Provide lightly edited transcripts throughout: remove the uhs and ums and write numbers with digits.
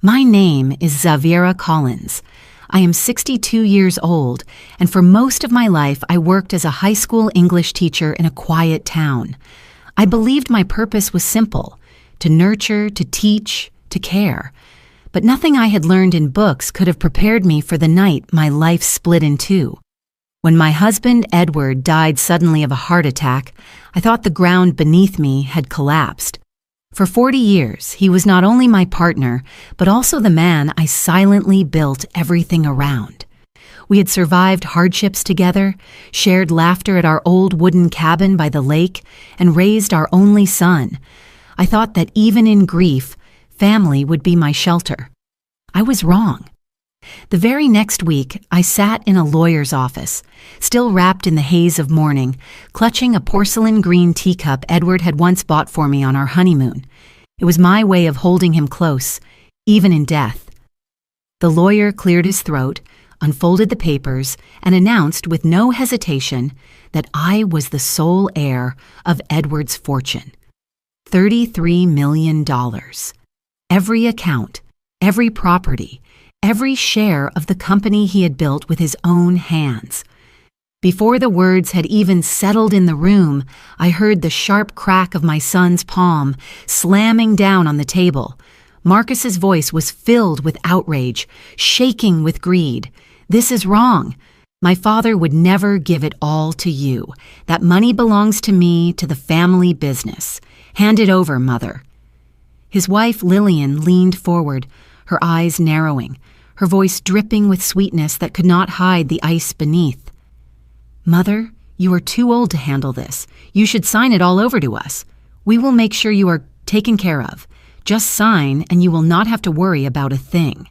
My name is Xaviera Collins. I am 62 years old, and for most of my life I worked as a high school English teacher in a quiet town. I believed my purpose was simple: to nurture, to teach, to care. But nothing I had learned in books could have prepared me for the night my life split in two. When my husband, Edward, died suddenly of a heart attack, I thought the ground beneath me had collapsed. For 40 years, he was not only my partner, but also the man I silently built everything around. We had survived hardships together, shared laughter at our old wooden cabin by the lake, and raised our only son. I thought that even in grief, family would be my shelter. I was wrong. The very next week, I sat in a lawyer's office, still wrapped in the haze of morning, clutching a porcelain green teacup Edward had once bought for me on our honeymoon. It was my way of holding him close, even in death. The lawyer cleared his throat, unfolded the papers, and announced with no hesitation that I was the sole heir of Edward's fortune. $33 million. Every account, every property, every share of the company he had built with his own hands. Before the words had even settled in the room, I heard the sharp crack of my son's palm slamming down on the table. Marcus's voice was filled with outrage, shaking with greed. "This is wrong. My father would never give it all to you. That money belongs to me, to the family business. Hand it over, Mother." His wife, Lillian, leaned forward, her eyes narrowing, her voice dripping with sweetness that could not hide the ice beneath. "Mother, you are too old to handle this. You should sign it all over to us. We will make sure you are taken care of. Just sign and you will not have to worry about a thing."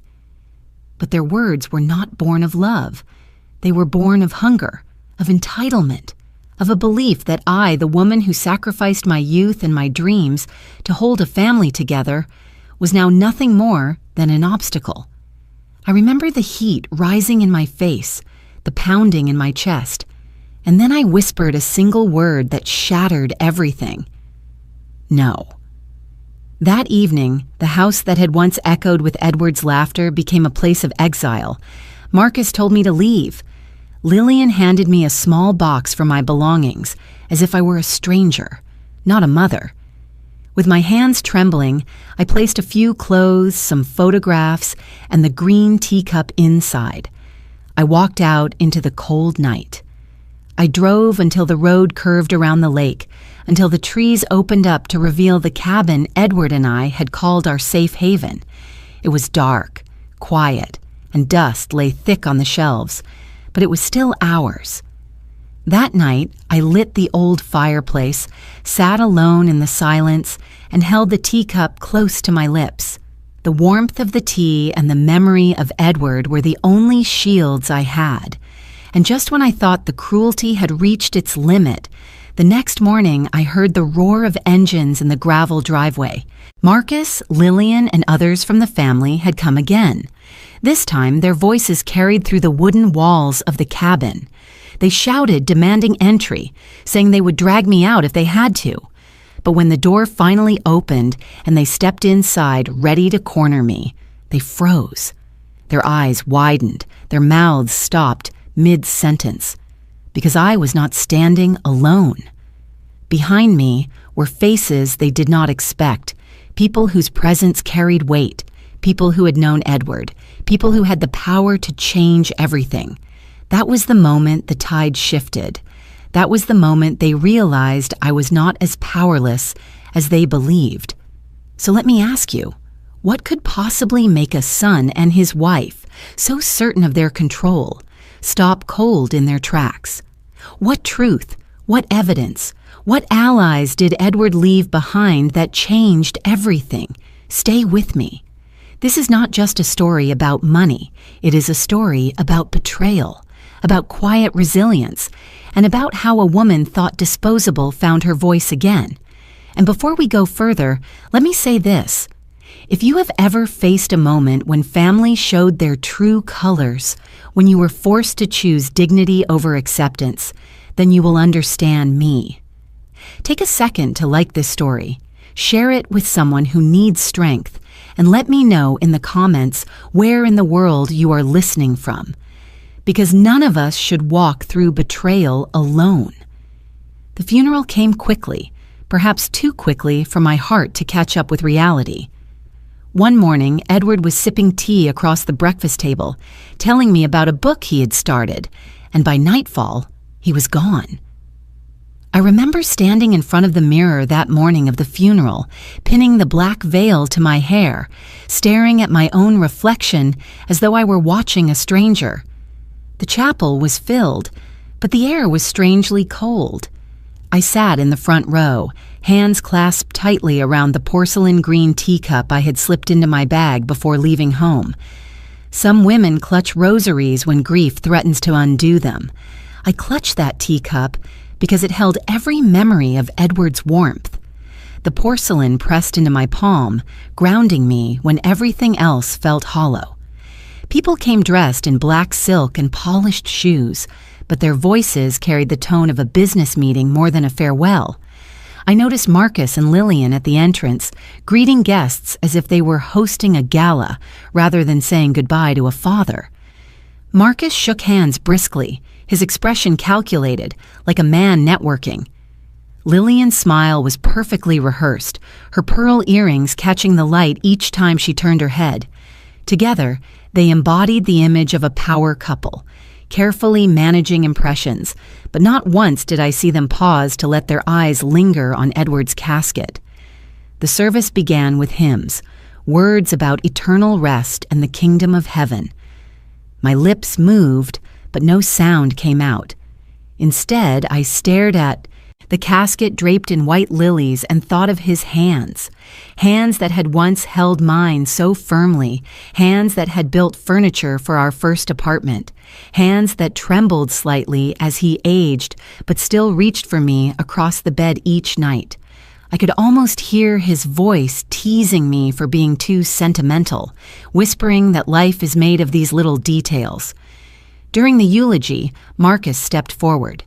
But their words were not born of love. They were born of hunger, of entitlement, of a belief that I, the woman who sacrificed my youth and my dreams to hold a family together, was now nothing more than an obstacle. I remember the heat rising in my face, the pounding in my chest, and then I whispered a single word that shattered everything. No. That evening, the house that had once echoed with Edward's laughter became a place of exile. Marcus told me to leave. Lillian handed me a small box for my belongings, as if I were a stranger, not a mother. With my hands trembling, I placed a few clothes, some photographs, and the green teacup inside. I walked out into the cold night. I drove until the road curved around the lake, until the trees opened up to reveal the cabin Edward and I had called our safe haven. It was dark, quiet, and dust lay thick on the shelves, but it was still ours. That night, I lit the old fireplace, sat alone in the silence, and held the teacup close to my lips. The warmth of the tea and the memory of Edward were the only shields I had. And just when I thought the cruelty had reached its limit, the next morning I heard the roar of engines in the gravel driveway. Marcus, Lillian, and others from the family had come again. This time, their voices carried through the wooden walls of the cabin. They shouted, demanding entry, saying they would drag me out if they had to. But when the door finally opened and they stepped inside, ready to corner me, they froze. Their eyes widened, their mouths stopped mid-sentence, because I was not standing alone. Behind me were faces they did not expect, people whose presence carried weight, people who had known Edward, people who had the power to change everything. That was the moment the tide shifted. That was the moment they realized I was not as powerless as they believed. So let me ask you, what could possibly make a son and his wife, so certain of their control, stop cold in their tracks? What truth, what evidence, what allies did Edward leave behind that changed everything? Stay with me. This is not just a story about money. It is a story about betrayal, about quiet resilience, and about how a woman thought disposable found her voice again. And before we go further, let me say this. If you have ever faced a moment when family showed their true colors, when you were forced to choose dignity over acceptance, then you will understand me. Take a second to like this story. Share it with someone who needs strength, and let me know in the comments where in the world you are listening from, because none of us should walk through betrayal alone. The funeral came quickly, perhaps too quickly for my heart to catch up with reality. One morning, Edward was sipping tea across the breakfast table, telling me about a book he had started, and by nightfall, he was gone. I remember standing in front of the mirror that morning of the funeral, pinning the black veil to my hair, staring at my own reflection as though I were watching a stranger. The chapel was filled, but the air was strangely cold. I sat in the front row, hands clasped tightly around the porcelain green teacup I had slipped into my bag before leaving home. Some women clutch rosaries when grief threatens to undo them. I clutched that teacup because it held every memory of Edward's warmth. The porcelain pressed into my palm, grounding me when everything else felt hollow. People came dressed in black silk and polished shoes, but their voices carried the tone of a business meeting more than a farewell. I noticed Marcus and Lillian at the entrance, greeting guests as if they were hosting a gala rather than saying goodbye to a father. Marcus shook hands briskly, his expression calculated, like a man networking. Lillian's smile was perfectly rehearsed, her pearl earrings catching the light each time she turned her head. Together, they embodied the image of a power couple, carefully managing impressions, but not once did I see them pause to let their eyes linger on Edward's casket. The service began with hymns, words about eternal rest and the kingdom of heaven. My lips moved, but no sound came out. Instead, I stared at the casket draped in white lilies and thought of his hands, hands that had once held mine so firmly, hands that had built furniture for our first apartment, hands that trembled slightly as he aged but still reached for me across the bed each night. I could almost hear his voice teasing me for being too sentimental, whispering that life is made of these little details. During the eulogy, Marcus stepped forward.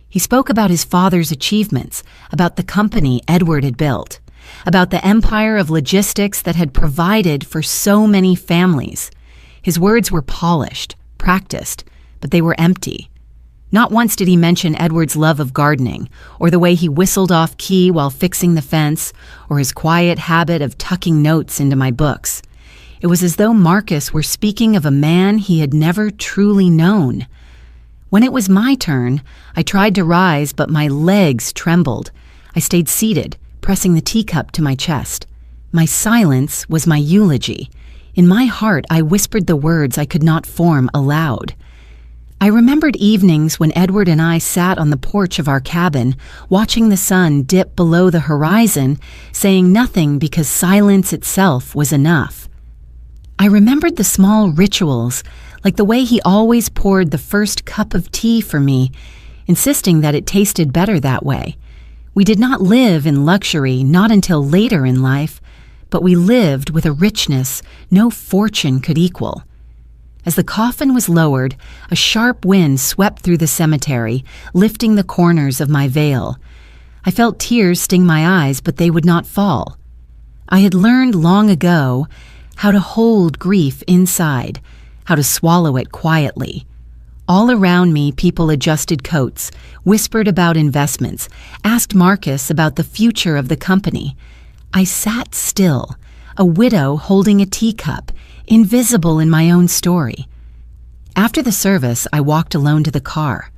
He spoke about his father's achievements, about the company Edward had built, about the empire of logistics that had provided for so many families. His words were polished, practiced, but they were empty. Not once did he mention Edward's love of gardening, or the way he whistled off key while fixing the fence, or his quiet habit of tucking notes into my books. It was as though Marcus were speaking of a man he had never truly known. When it was my turn, I tried to rise, but my legs trembled. I stayed seated, pressing the teacup to my chest. My silence was my eulogy. In my heart, I whispered the words I could not form aloud. I remembered evenings when Edward and I sat on the porch of our cabin, watching the sun dip below the horizon, saying nothing because silence itself was enough. I remembered the small rituals, like the way he always poured the first cup of tea for me, insisting that it tasted better that way. We did not live in luxury, not until later in life, but we lived with a richness no fortune could equal. As the coffin was lowered, a sharp wind swept through the cemetery, lifting the corners of my veil. I felt tears sting my eyes, but they would not fall. I had learned long ago how to hold grief inside, how to swallow it quietly. All around me, people adjusted coats, whispered about investments, asked Marcus about the future of the company. I sat still, a widow holding a teacup, invisible in my own story. After the service, I walked alone to the car.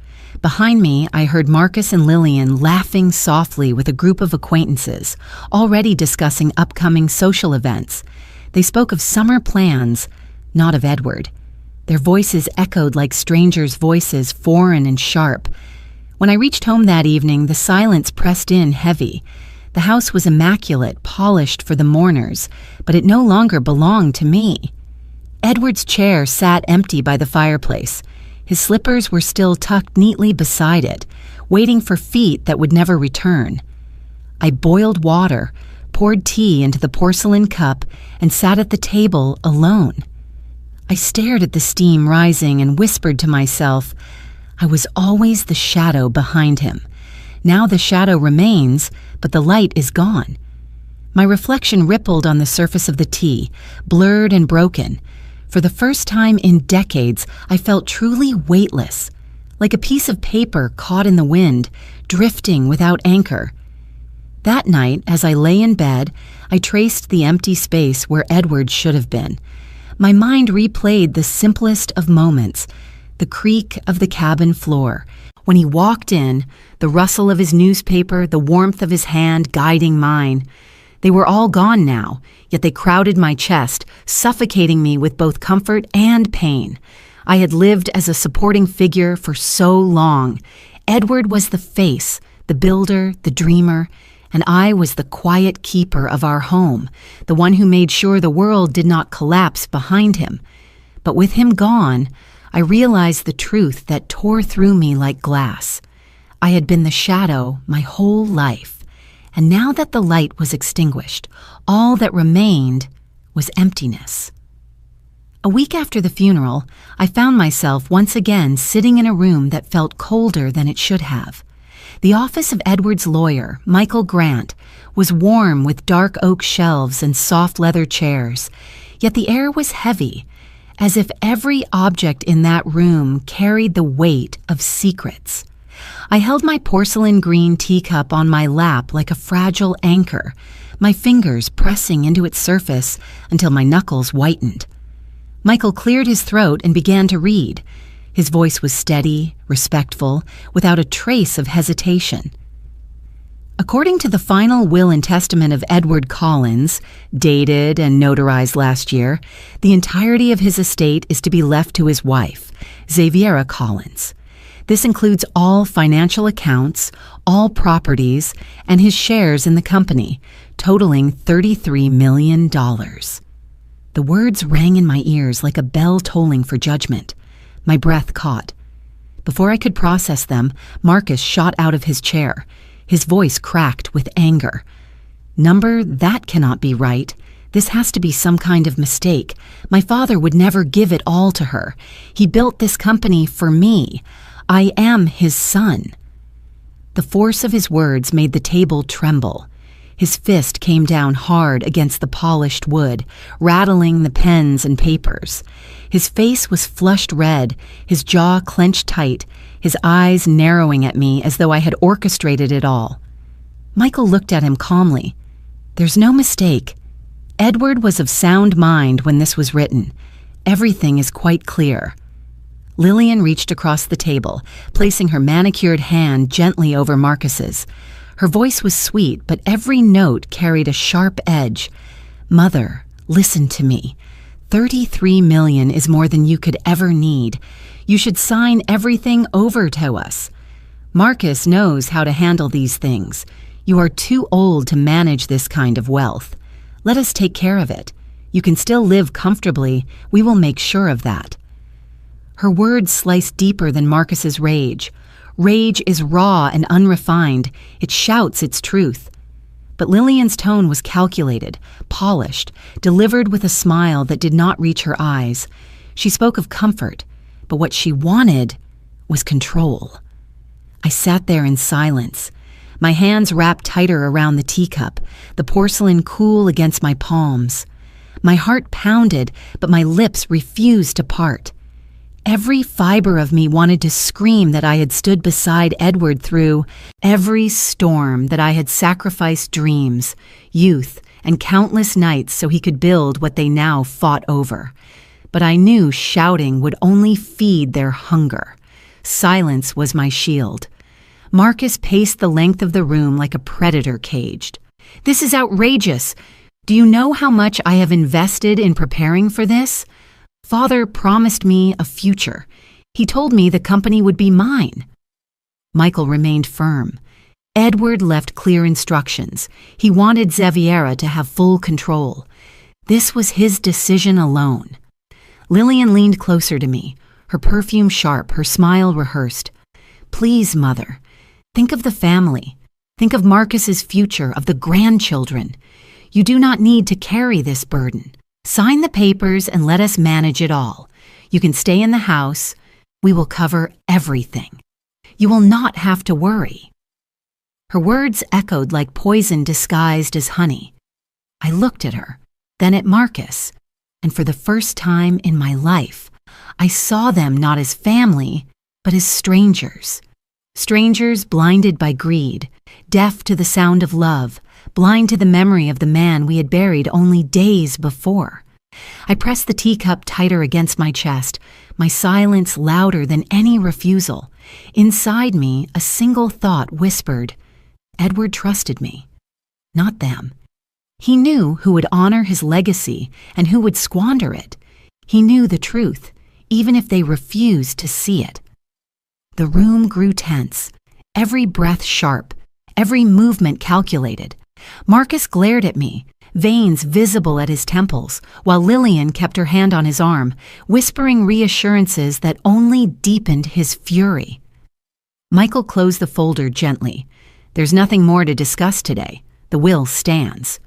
Behind me, I heard Marcus and Lillian laughing softly with a group of acquaintances, already discussing upcoming social events. They spoke of summer plans, not of Edward. Their voices echoed like strangers' voices, foreign and sharp. When I reached home that evening, the silence pressed in heavy. The house was immaculate, polished for the mourners, but it no longer belonged to me. Edward's chair sat empty by the fireplace. His slippers were still tucked neatly beside it, waiting for feet that would never return. I boiled water, poured tea into the porcelain cup, and sat at the table alone. I stared at the steam rising and whispered to myself, I was always the shadow behind him. Now the shadow remains, but the light is gone. My reflection rippled on the surface of the tea, blurred and broken. For the first time in decades, I felt truly weightless, like a piece of paper caught in the wind, drifting without anchor. That night, as I lay in bed, I traced the empty space where Edward should have been. My mind replayed the simplest of moments, the creak of the cabin floor. When he walked in, the rustle of his newspaper, the warmth of his hand guiding mine. They were all gone now, yet they crowded my chest, suffocating me with both comfort and pain. I had lived as a supporting figure for so long. Edward was the face, the builder, the dreamer, and I was the quiet keeper of our home, the one who made sure the world did not collapse behind him. But with him gone, I realized the truth that tore through me like glass. I had been the shadow my whole life, and now that the light was extinguished, all that remained was emptiness. A week after the funeral, I found myself once again sitting in a room that felt colder than it should have. The office of Edward's lawyer, Michael Grant, was warm with dark oak shelves and soft leather chairs, yet the air was heavy, as if every object in that room carried the weight of secrets. I held my porcelain green teacup on my lap like a fragile anchor, my fingers pressing into its surface until my knuckles whitened. Michael cleared his throat and began to read. His voice was steady, respectful, without a trace of hesitation. According to the final will and testament of Edward Collins, dated and notarized last year, the entirety of his estate is to be left to his wife, Xaviera Collins. This includes all financial accounts, all properties, and his shares in the company, totaling $33 million. The words rang in my ears like a bell tolling for judgment. My breath caught. Before I could process them, Marcus shot out of his chair. His voice cracked with anger. "Number, that cannot be right. This has to be some kind of mistake. My father would never give it all to her. He built this company for me. I am his son." The force of his words made the table tremble. His fist came down hard against the polished wood, rattling the pens and papers. His face was flushed red, his jaw clenched tight, his eyes narrowing at me as though I had orchestrated it all. Michael looked at him calmly. "There's no mistake. Edward was of sound mind when this was written. Everything is quite clear." Lillian reached across the table, placing her manicured hand gently over Marcus's. Her voice was sweet, but every note carried a sharp edge. "Mother, listen to me. $33 million is more than you could ever need. You should sign everything over to us. Marcus knows how to handle these things. You are too old to manage this kind of wealth. Let us take care of it. You can still live comfortably. We will make sure of that." Her words sliced deeper than Marcus's rage. Rage is raw and unrefined. It shouts its truth. But Lillian's tone was calculated, polished, delivered with a smile that did not reach her eyes. She spoke of comfort, but what she wanted was control. I sat there in silence, my hands wrapped tighter around the teacup, the porcelain cool against my palms. My heart pounded, but my lips refused to part. Every fiber of me wanted to scream that I had stood beside Edward through every storm, that I had sacrificed dreams, youth, and countless nights so he could build what they now fought over. But I knew shouting would only feed their hunger. Silence was my shield. Marcus paced the length of the room like a predator caged. "This is outrageous. Do you know how much I have invested in preparing for this? Father promised me a future. He told me the company would be mine." Michael remained firm. Edward left clear instructions. He wanted Xaviera to have full control. This was his decision alone. Lillian leaned closer to me, her perfume sharp, her smile rehearsed. "Please, Mother, think of the family. Think of Marcus's future, of the grandchildren. You do not need to carry this burden. Sign the papers and let us manage it all. You can stay in the house. We will cover everything. You will not have to worry." Her words echoed like poison disguised as honey. I looked at her, then at Marcus, and for the first time in my life, I saw them not as family, but as strangers. Strangers blinded by greed, deaf to the sound of love, blind to the memory of the man we had buried only days before. I pressed the teacup tighter against my chest, my silence louder than any refusal. Inside me, a single thought whispered, Edward trusted me, not them. He knew who would honor his legacy and who would squander it. He knew the truth, even if they refused to see it. The room grew tense, every breath sharp, every movement calculated. Marcus glared at me, veins visible at his temples, while Lillian kept her hand on his arm, whispering reassurances that only deepened his fury. Michael closed the folder gently. There's nothing more to discuss today. The will stands.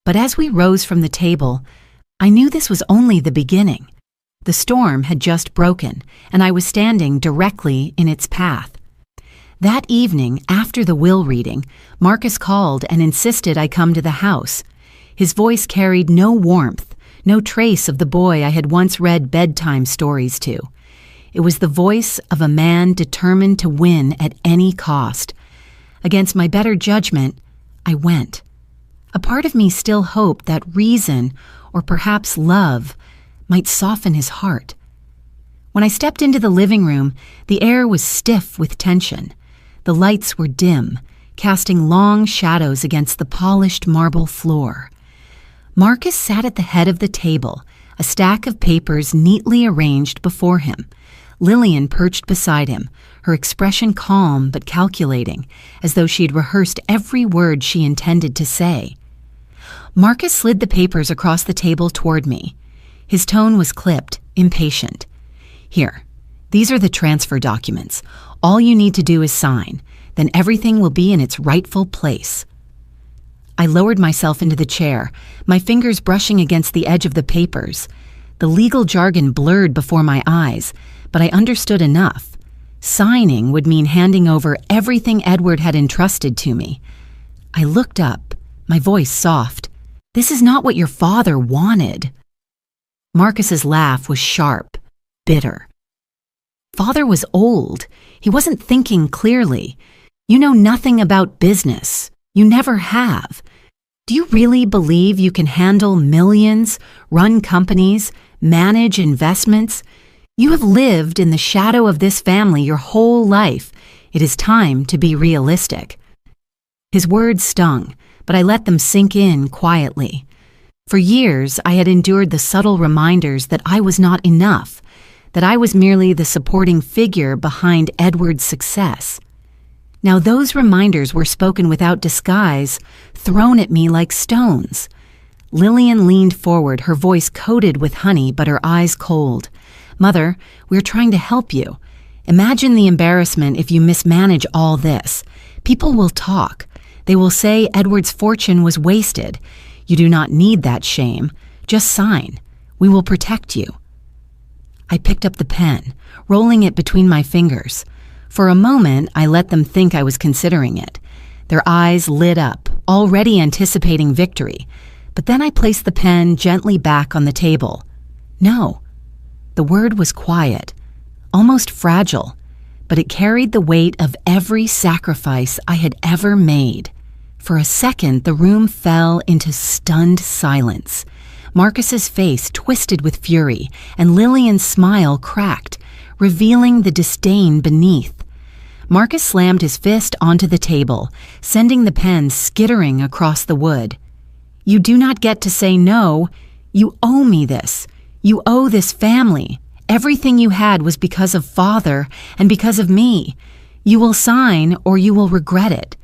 But as we rose from the table, I knew this was only the beginning. The storm had just broken, and I was standing directly in its path. That evening, after the will reading, Marcus called and insisted I come to the house. His voice carried no warmth, no trace of the boy I had once read bedtime stories to. It was the voice of a man determined to win at any cost. Against my better judgment, I went. A part of me still hoped that reason, or perhaps love, might soften his heart. When I stepped into the living room, the air was stiff with tension. The lights were dim, casting long shadows against the polished marble floor. Marcus sat at the head of the table, a stack of papers neatly arranged before him. Lillian perched beside him, her expression calm but calculating, as though she had rehearsed every word she intended to say. Marcus slid the papers across the table toward me. His tone was clipped, impatient. Here, these are the transfer documents. All you need to do is sign. Then everything will be in its rightful place. I lowered myself into the chair, my fingers brushing against the edge of the papers. The legal jargon blurred before my eyes, but I understood enough. Signing would mean handing over everything Edward had entrusted to me. I looked up, my voice soft. This is not what your father wanted. Marcus's laugh was sharp, bitter. Father was old. He wasn't thinking clearly. You know nothing about business. You never have. Do you really believe you can handle millions, run companies, manage investments? You have lived in the shadow of this family your whole life. It is time to be realistic. His words stung, but I let them sink in quietly. For years, I had endured the subtle reminders that I was not enough, that I was merely the supporting figure behind Edward's success. Now those reminders were spoken without disguise, thrown at me like stones. Lillian leaned forward, her voice coated with honey but her eyes cold. Mother, we're trying to help you. Imagine the embarrassment if you mismanage all this. People will talk. They will say Edward's fortune was wasted. You do not need that shame. Just sign. We will protect you. I picked up the pen, rolling it between my fingers. For a moment, I let them think I was considering it. Their eyes lit up, already anticipating victory. But then I placed the pen gently back on the table. No. The word was quiet, almost fragile, but it carried the weight of every sacrifice I had ever made. For a second, the room fell into stunned silence. Marcus's face twisted with fury, and Lillian's smile cracked, revealing the disdain beneath. Marcus slammed his fist onto the table, sending the pen skittering across the wood. You do not get to say no. You owe me this. You owe this family. Everything you had was because of Father and because of me. You will sign or you will regret it.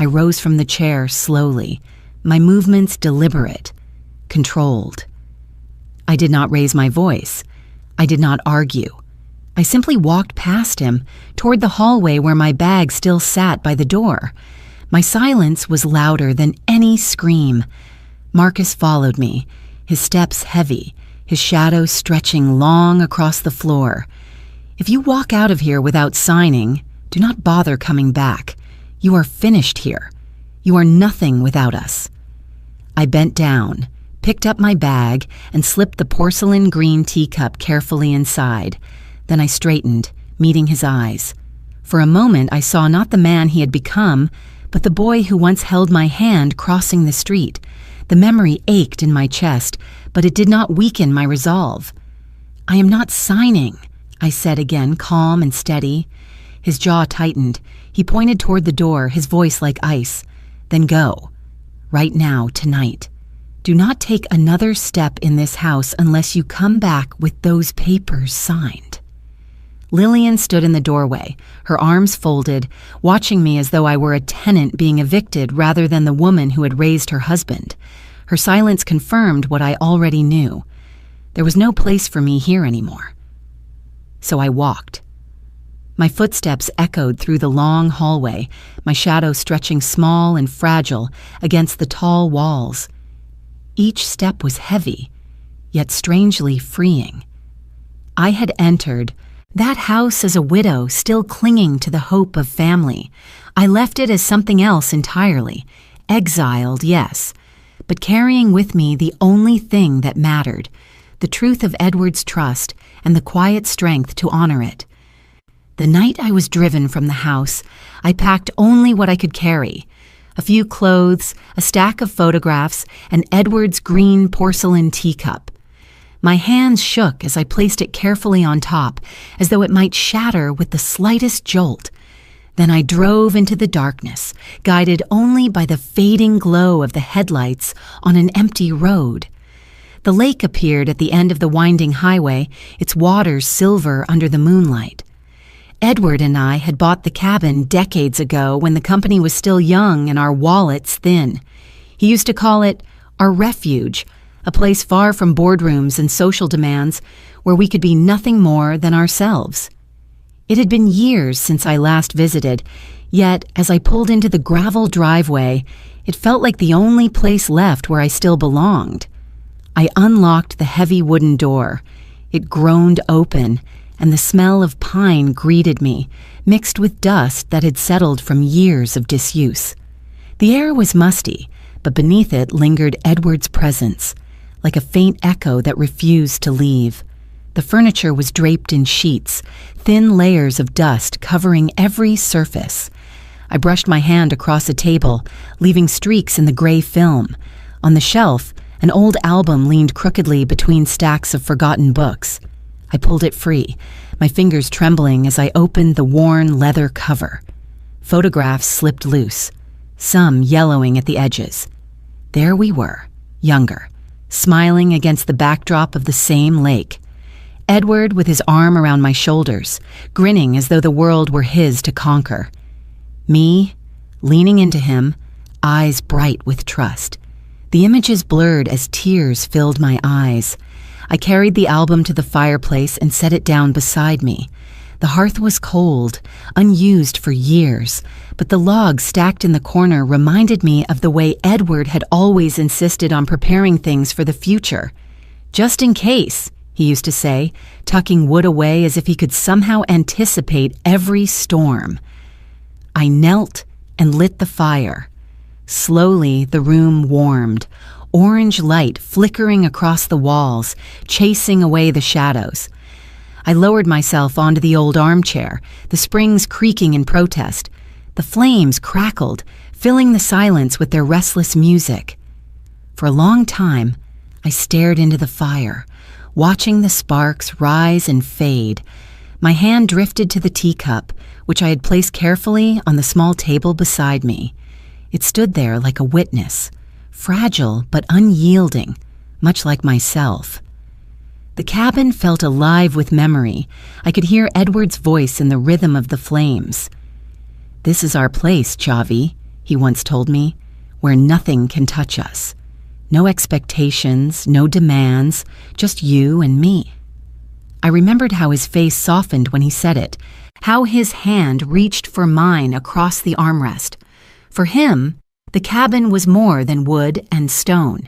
I rose from the chair slowly, my movements deliberate, controlled. I did not raise my voice. I did not argue. I simply walked past him, toward the hallway where my bag still sat by the door. My silence was louder than any scream. Marcus followed me, his steps heavy, his shadow stretching long across the floor. If you walk out of here without signing, do not bother coming back. You are finished here. You are nothing without us. I bent down, picked up my bag, and slipped the porcelain green teacup carefully inside. Then I straightened, meeting his eyes. For a moment I saw not the man he had become, but the boy who once held my hand crossing the street. The memory ached in my chest, but it did not weaken my resolve. "I am not signing," I said again, calm and steady. His jaw tightened. He pointed toward the door, his voice like ice. "Then go. Right now, tonight. Do not take another step in this house unless you come back with those papers signed." Lillian stood in the doorway, her arms folded, watching me as though I were a tenant being evicted rather than the woman who had raised her husband. Her silence confirmed what I already knew. There was no place for me here anymore. So I walked. My footsteps echoed through the long hallway, my shadow stretching small and fragile against the tall walls. Each step was heavy, yet strangely freeing. I had entered that house as a widow, still clinging to the hope of family. I left it as something else entirely. Exiled, yes, but carrying with me the only thing that mattered, the truth of Edward's trust and the quiet strength to honor it. The night I was driven from the house, I packed only what I could carry: a few clothes, a stack of photographs, and Edward's green porcelain teacup. My hands shook as I placed it carefully on top, as though it might shatter with the slightest jolt. Then I drove into the darkness, guided only by the fading glow of the headlights on an empty road. The lake appeared at the end of the winding highway, its waters silver under the moonlight. Edward and I had bought the cabin decades ago when the company was still young and our wallets thin. He used to call it our refuge, a place far from boardrooms and social demands where we could be nothing more than ourselves. It had been years since I last visited, yet as I pulled into the gravel driveway, it felt like the only place left where I still belonged. I unlocked the heavy wooden door. It groaned open, and the smell of pine greeted me, mixed with dust that had settled from years of disuse. The air was musty, but beneath it lingered Edward's presence, like a faint echo that refused to leave. The furniture was draped in sheets, thin layers of dust covering every surface. I brushed my hand across a table, leaving streaks in the gray film. On the shelf, an old album leaned crookedly between stacks of forgotten books. I pulled it free, my fingers trembling as I opened the worn leather cover. Photographs slipped loose, some yellowing at the edges. There we were, younger, smiling against the backdrop of the same lake. Edward with his arm around my shoulders, grinning as though the world were his to conquer. Me, leaning into him, eyes bright with trust. The images blurred as tears filled my eyes. I carried the album to the fireplace and set it down beside me. The hearth was cold, unused for years, but the log stacked in the corner reminded me of the way Edward had always insisted on preparing things for the future. "Just in case," he used to say, tucking wood away as if he could somehow anticipate every storm. I knelt and lit the fire. Slowly, the room warmed, orange light flickering across the walls, chasing away the shadows. I lowered myself onto the old armchair, the springs creaking in protest. The flames crackled, filling the silence with their restless music. For a long time, I stared into the fire, watching the sparks rise and fade. My hand drifted to the teacup, which I had placed carefully on the small table beside me. It stood there like a witness, fragile but unyielding, much like myself. The cabin felt alive with memory. I could hear Edward's voice in the rhythm of the flames. "This is our place, Chavi," he once told me, "where nothing can touch us. No expectations, no demands, just you and me." I remembered how his face softened when he said it, how his hand reached for mine across the armrest. For him, the cabin was more than wood and stone.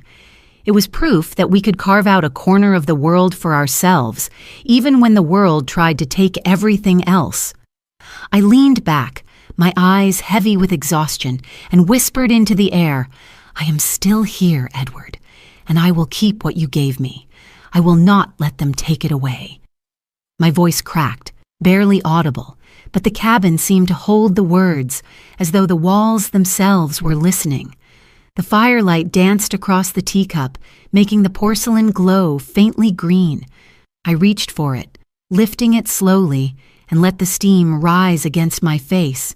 It was proof that we could carve out a corner of the world for ourselves, even when the world tried to take everything else. I leaned back, my eyes heavy with exhaustion, and whispered into the air, I am still here, Edward, and I will keep what you gave me. I will not let them take it away." My voice cracked, barely audible, but the cabin seemed to hold the words as though the walls themselves were listening. The firelight danced across the teacup, making the porcelain glow faintly green. I reached for it, lifting it slowly, and let the steam rise against my face.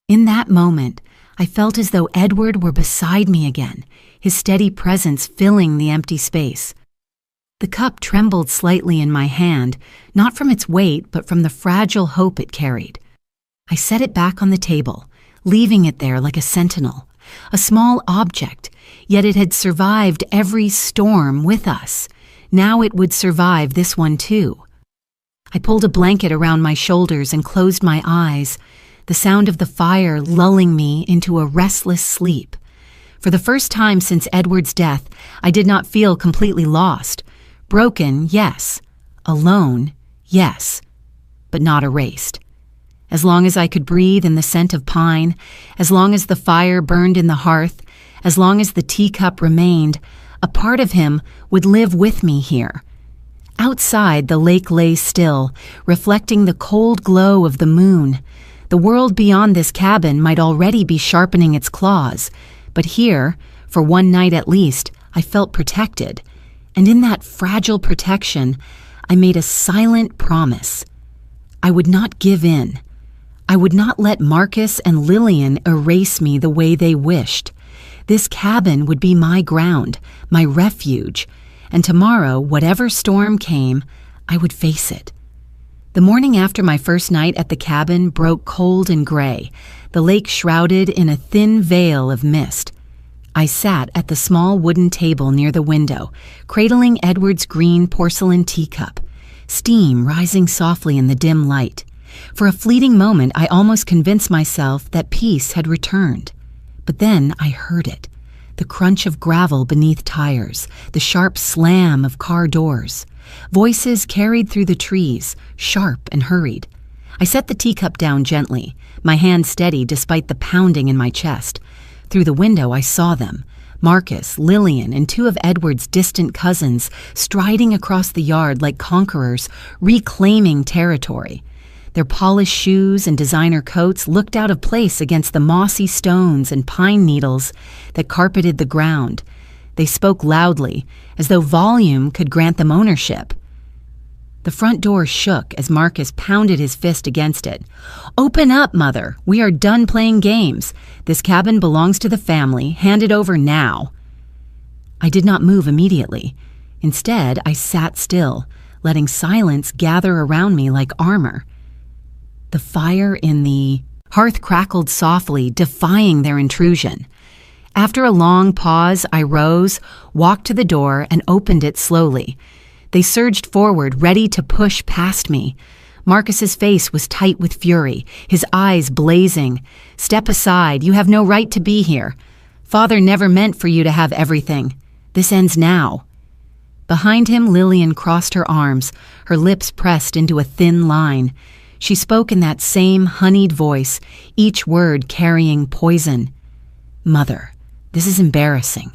In that moment, I felt as though Edward were beside me again, his steady presence filling the empty space. The cup trembled slightly in my hand, not from its weight, but from the fragile hope it carried. I set it back on the table, leaving it there like a sentinel, a small object, yet it had survived every storm with us. Now it would survive this one too. I pulled a blanket around my shoulders and closed my eyes, the sound of the fire lulling me into a restless sleep. For the first time since Edward's death, I did not feel completely lost. Broken, yes. Alone, yes. But not erased. As long as I could breathe in the scent of pine, as long as the fire burned in the hearth, as long as the teacup remained, a part of him would live with me here. Outside, the lake lay still, reflecting the cold glow of the moon. The world beyond this cabin might already be sharpening its claws, but here, for one night at least, I felt protected. And in that fragile protection, I made a silent promise. I would not give in. I would not let Marcus and Lillian erase me the way they wished. This cabin would be my ground, my refuge, and tomorrow, whatever storm came, I would face it. The morning after my first night at the cabin broke cold and gray, the lake shrouded in a thin veil of mist. I sat at the small wooden table near the window, cradling Edward's green porcelain teacup, steam rising softly in the dim light. For a fleeting moment, I almost convinced myself that peace had returned. But then I heard it, the crunch of gravel beneath tires, the sharp slam of car doors. Voices carried through the trees, sharp and hurried. I set the teacup down gently, my hand steady despite the pounding in my chest. Through the window I saw them, Marcus, Lillian, and two of Edward's distant cousins, striding across the yard like conquerors, reclaiming territory. Their polished shoes and designer coats looked out of place against the mossy stones and pine needles that carpeted the ground. They spoke loudly, as though volume could grant them ownership. The front door shook as Marcus pounded his fist against it. "Open up, Mother! We are done playing games. This cabin belongs to the family. Hand it over now." I did not move immediately. Instead, I sat still, letting silence gather around me like armor. The fire in the hearth crackled softly, defying their intrusion. After a long pause, I rose, walked to the door, and opened it slowly. They surged forward, ready to push past me. Marcus's face was tight with fury, his eyes blazing. "Step aside. You have no right to be here. Father never meant for you to have everything. This ends now." Behind him, Lillian crossed her arms, her lips pressed into a thin line. She spoke in that same honeyed voice, each word carrying poison. "Mother, this is embarrassing.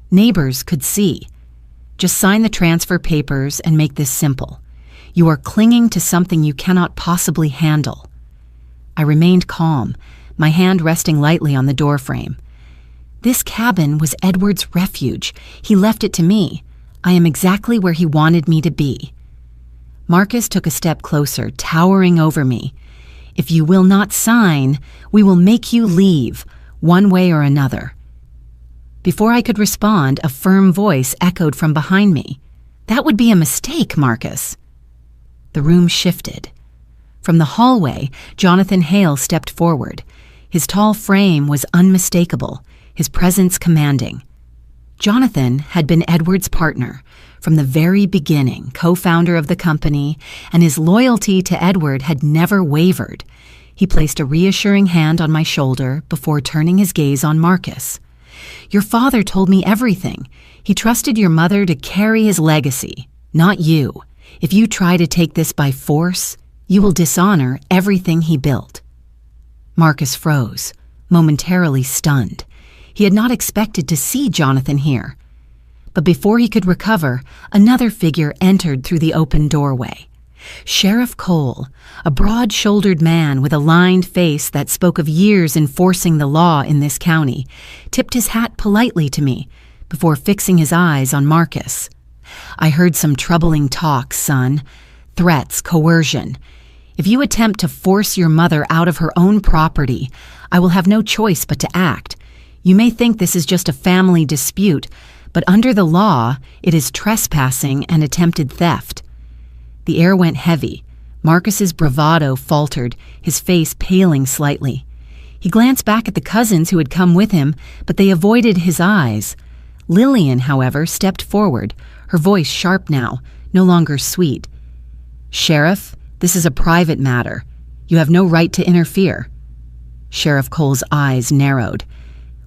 Neighbors could see. Just sign the transfer papers and make this simple. You are clinging to something you cannot possibly handle." I remained calm, my hand resting lightly on the doorframe. This cabin was Edward's refuge. He left it to me. I am exactly where he wanted me to be. Marcus took a step closer, towering over me. "If you will not sign, we will make you leave, one way or another." Before I could respond, a firm voice echoed from behind me. "That would be a mistake, Marcus." The room shifted. From the hallway, Jonathan Hale stepped forward. His tall frame was unmistakable, his presence commanding. Jonathan had been Edward's partner from the very beginning, co-founder of the company, and his loyalty to Edward had never wavered. He placed a reassuring hand on my shoulder before turning his gaze on Marcus. "Your father told me everything. He trusted your mother to carry his legacy, not you. If you try to take this by force, you will dishonor everything he built." Marcus froze, momentarily stunned. He had not expected to see Jonathan here. But before he could recover, another figure entered through the open doorway. Sheriff Cole, a broad-shouldered man with a lined face that spoke of years enforcing the law in this county, tipped his hat politely to me before fixing his eyes on Marcus. "I heard some troubling talk, son. Threats, coercion. If you attempt to force your mother out of her own property, I will have no choice but to act. You may think this is just a family dispute, but under the law, it is trespassing and attempted theft." The air went heavy. Marcus's bravado faltered, his face paling slightly. He glanced back at the cousins who had come with him, but they avoided his eyes. Lillian, however, stepped forward, her voice sharp now, no longer sweet. "Sheriff, this is a private matter. You have no right to interfere." Sheriff Cole's eyes narrowed.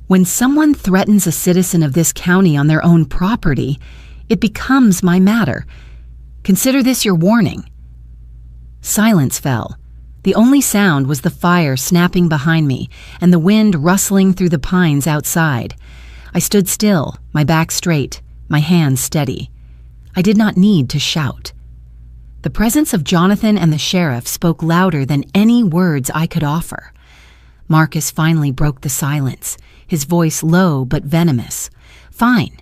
"When someone threatens a citizen of this county on their own property, it becomes my matter. Consider this your warning." Silence fell. The only sound was the fire snapping behind me and the wind rustling through the pines outside. I stood still, my back straight, my hands steady. I did not need to shout. The presence of Jonathan and the sheriff spoke louder than any words I could offer. Marcus finally broke the silence, his voice low but venomous. "Fine.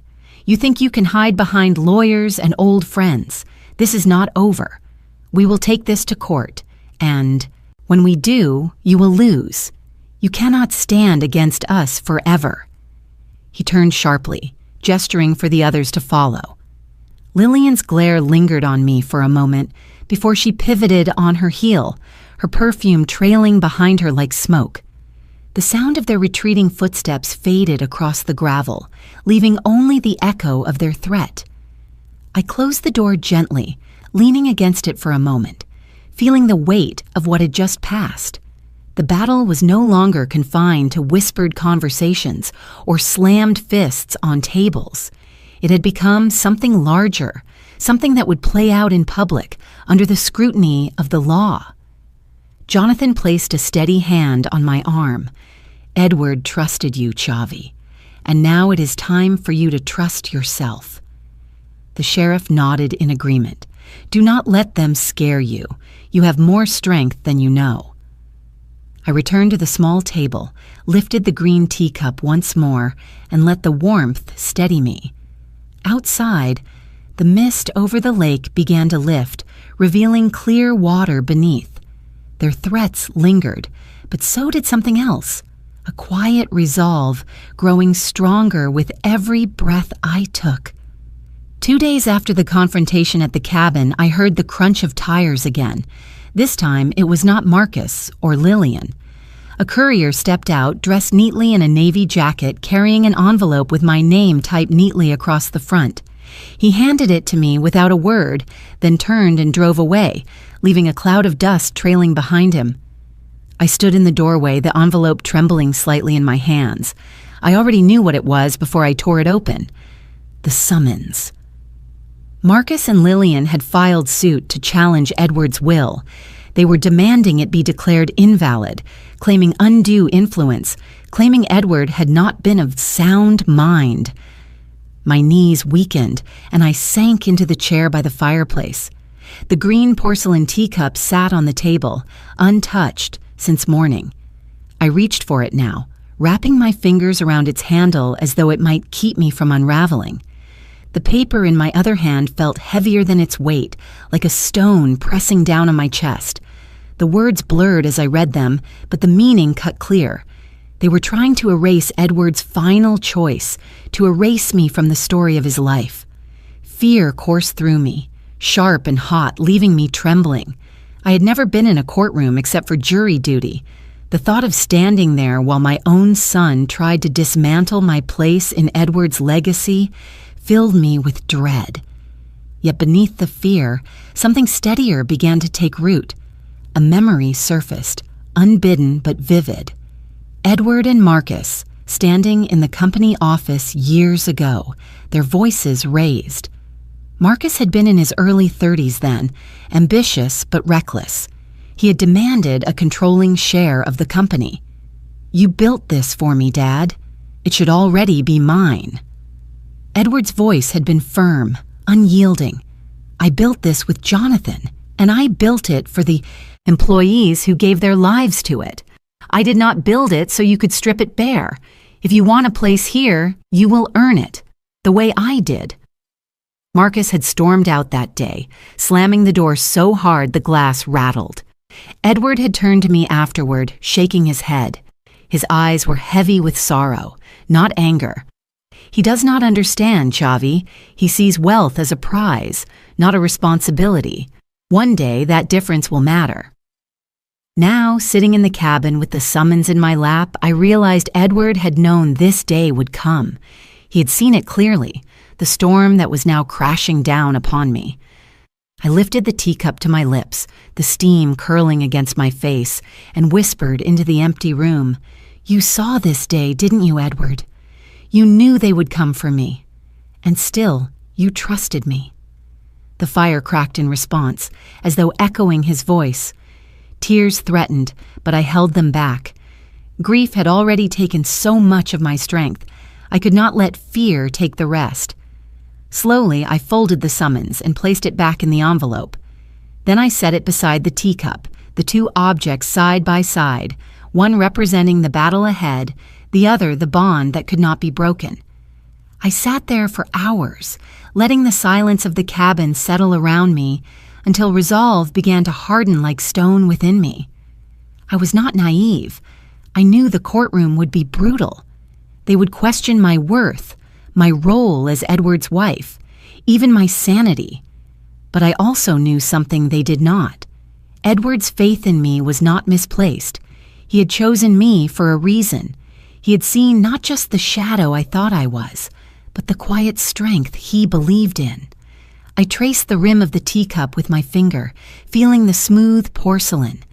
You think you can hide behind lawyers and old friends. This is not over. We will take this to court, and when we do, you will lose. You cannot stand against us forever." He turned sharply, gesturing for the others to follow. Lillian's glare lingered on me for a moment before she pivoted on her heel, her perfume trailing behind her like smoke. The sound of their retreating footsteps faded across the gravel, leaving only the echo of their threat. I closed the door gently, leaning against it for a moment, feeling the weight of what had just passed. The battle was no longer confined to whispered conversations or slammed fists on tables. It had become something larger, something that would play out in public under the scrutiny of the law. Jonathan placed a steady hand on my arm. "Edward trusted you, Chavi, and now it is time for you to trust yourself." The sheriff nodded in agreement. "Do not let them scare you. You have more strength than you know." I returned to the small table, lifted the green teacup once more, and let the warmth steady me. Outside, the mist over the lake began to lift, revealing clear water beneath. Their threats lingered, but so did something else, a quiet resolve growing stronger with every breath I took. 2 days after the confrontation at the cabin, I heard the crunch of tires again. This time, it was not Marcus or Lillian. A courier stepped out, dressed neatly in a navy jacket, carrying an envelope with my name typed neatly across the front. He handed it to me without a word, then turned and drove away, leaving a cloud of dust trailing behind him. I stood in the doorway, the envelope trembling slightly in my hands. I already knew what it was before I tore it open. The summons. Marcus and Lillian had filed suit to challenge Edward's will. They were demanding it be declared invalid, claiming undue influence, claiming Edward had not been of sound mind. My knees weakened, and I sank into the chair by the fireplace. The green porcelain teacup sat on the table, untouched since morning. I reached for it now, wrapping my fingers around its handle as though it might keep me from unraveling. The paper in my other hand felt heavier than its weight, like a stone pressing down on my chest. The words blurred as I read them, but the meaning cut clear. They were trying to erase Edward's final choice, to erase me from the story of his life. Fear coursed through me, sharp and hot, leaving me trembling. I had never been in a courtroom except for jury duty. The thought of standing there while my own son tried to dismantle my place in Edward's legacy filled me with dread. Yet beneath the fear, something steadier began to take root. A memory surfaced, unbidden but vivid. Edward and Marcus, standing in the company office years ago, their voices raised. Marcus had been in his early 30s then, ambitious but reckless. He had demanded a controlling share of the company. "You built this for me, Dad." It should already be mine. Edward's voice had been firm, unyielding. I built this with Jonathan, and I built it for the employees who gave their lives to it. I did not build it so you could strip it bare. If you want a place here, you will earn it, the way I did. Marcus had stormed out that day, slamming the door so hard the glass rattled. Edward had turned to me afterward, shaking his head. His eyes were heavy with sorrow, not anger. He does not understand, Chavi. He sees wealth as a prize, not a responsibility. One day that difference will matter. Now, sitting in the cabin with the summons in my lap, I realized Edward had known this day would come. He had seen it clearly, the storm that was now crashing down upon me. I lifted the teacup to my lips, the steam curling against my face, and whispered into the empty room, "You saw this day, didn't you, Edward? You knew they would come for me. And still, you trusted me." The fire cracked in response, as though echoing his voice. Tears threatened, but I held them back. Grief had already taken so much of my strength. I could not let fear take the rest. Slowly, I folded the summons and placed it back in the envelope. Then I set it beside the teacup, the two objects side by side, one representing the battle ahead, the other the bond that could not be broken. I sat there for hours, letting the silence of the cabin settle around me until resolve began to harden like stone within me. I was not naive. I knew the courtroom would be brutal. They would question my worth, my role as Edward's wife, even my sanity. But I also knew something they did not. Edward's faith in me was not misplaced. He had chosen me for a reason. He had seen not just the shadow I thought I was, but the quiet strength he believed in. I traced the rim of the teacup with my finger, feeling the smooth porcelain.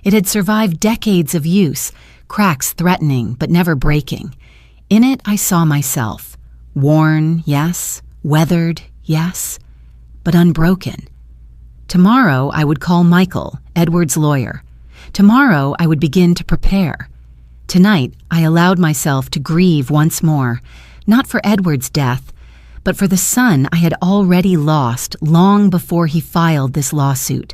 It had survived decades of use, cracks threatening but never breaking. In it I saw myself. Worn, yes. Weathered, yes. But unbroken. Tomorrow I would call Michael, Edward's lawyer. Tomorrow I would begin to prepare. Tonight I allowed myself to grieve once more, not for Edward's death, but for the son I had already lost long before he filed this lawsuit.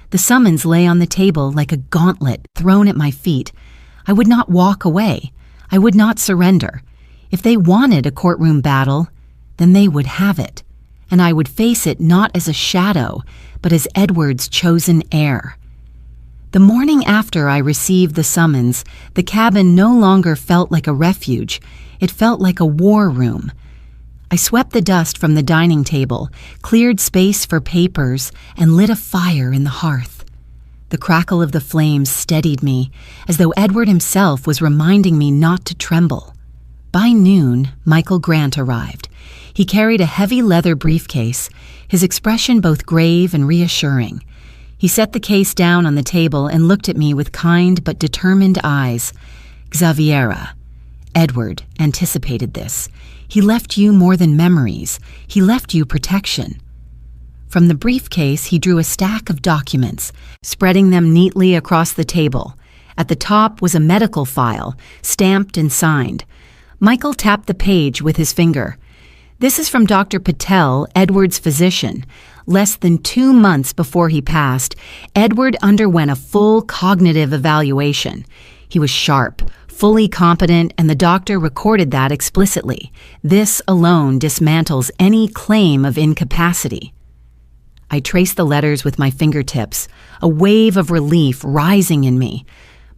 The summons lay on the table like a gauntlet thrown at my feet. I would not walk away. I would not surrender. If they wanted a courtroom battle, then they would have it, and I would face it not as a shadow, but as Edward's chosen heir. The morning after I received the summons, the cabin no longer felt like a refuge. It felt like a war room. I swept the dust from the dining table, cleared space for papers, and lit a fire in the hearth. The crackle of the flames steadied me, as though Edward himself was reminding me not to tremble. By noon, Michael Grant arrived. He carried a heavy leather briefcase, his expression both grave and reassuring. He set the case down on the table and looked at me with kind but determined eyes. "Xaviera, Edward anticipated this. He left you more than memories. He left you protection." From the briefcase, he drew a stack of documents, spreading them neatly across the table. At the top was a medical file, stamped and signed. Michael tapped the page with his finger. "This is from Dr. Patel, Edward's physician. Less than 2 months before he passed, Edward underwent a full cognitive evaluation. He was sharp, fully competent, and the doctor recorded that explicitly. This alone dismantles any claim of incapacity." I traced the letters with my fingertips, a wave of relief rising in me.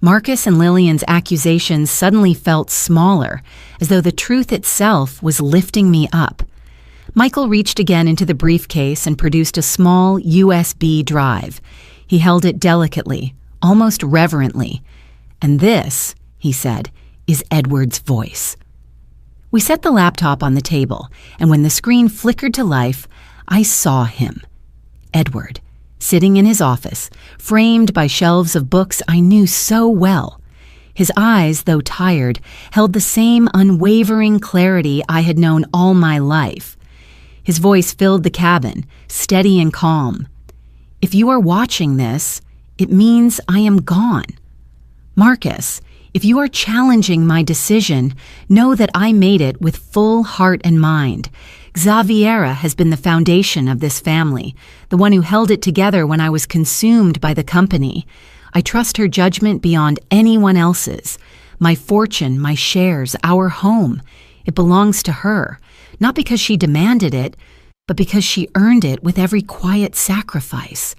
Marcus and Lillian's accusations suddenly felt smaller, as though the truth itself was lifting me up. Michael reached again into the briefcase and produced a small USB drive. He held it delicately, almost reverently. "And this," he said, "is Edward's voice." We set the laptop on the table, and when the screen flickered to life, I saw him. Edward, sitting in his office, framed by shelves of books I knew so well. His eyes, though tired, held the same unwavering clarity I had known all my life. His voice filled the cabin, steady and calm. "If you are watching this, it means I am gone. Marcus, If you are challenging my decision, know that I made it with full heart and mind. Xaviera has been the foundation of this family, the one who held it together when I was consumed by the company. I trust her judgment beyond anyone else's. My fortune, my shares, our home, it belongs to her, not because she demanded it, but because she earned it with every quiet sacrifice.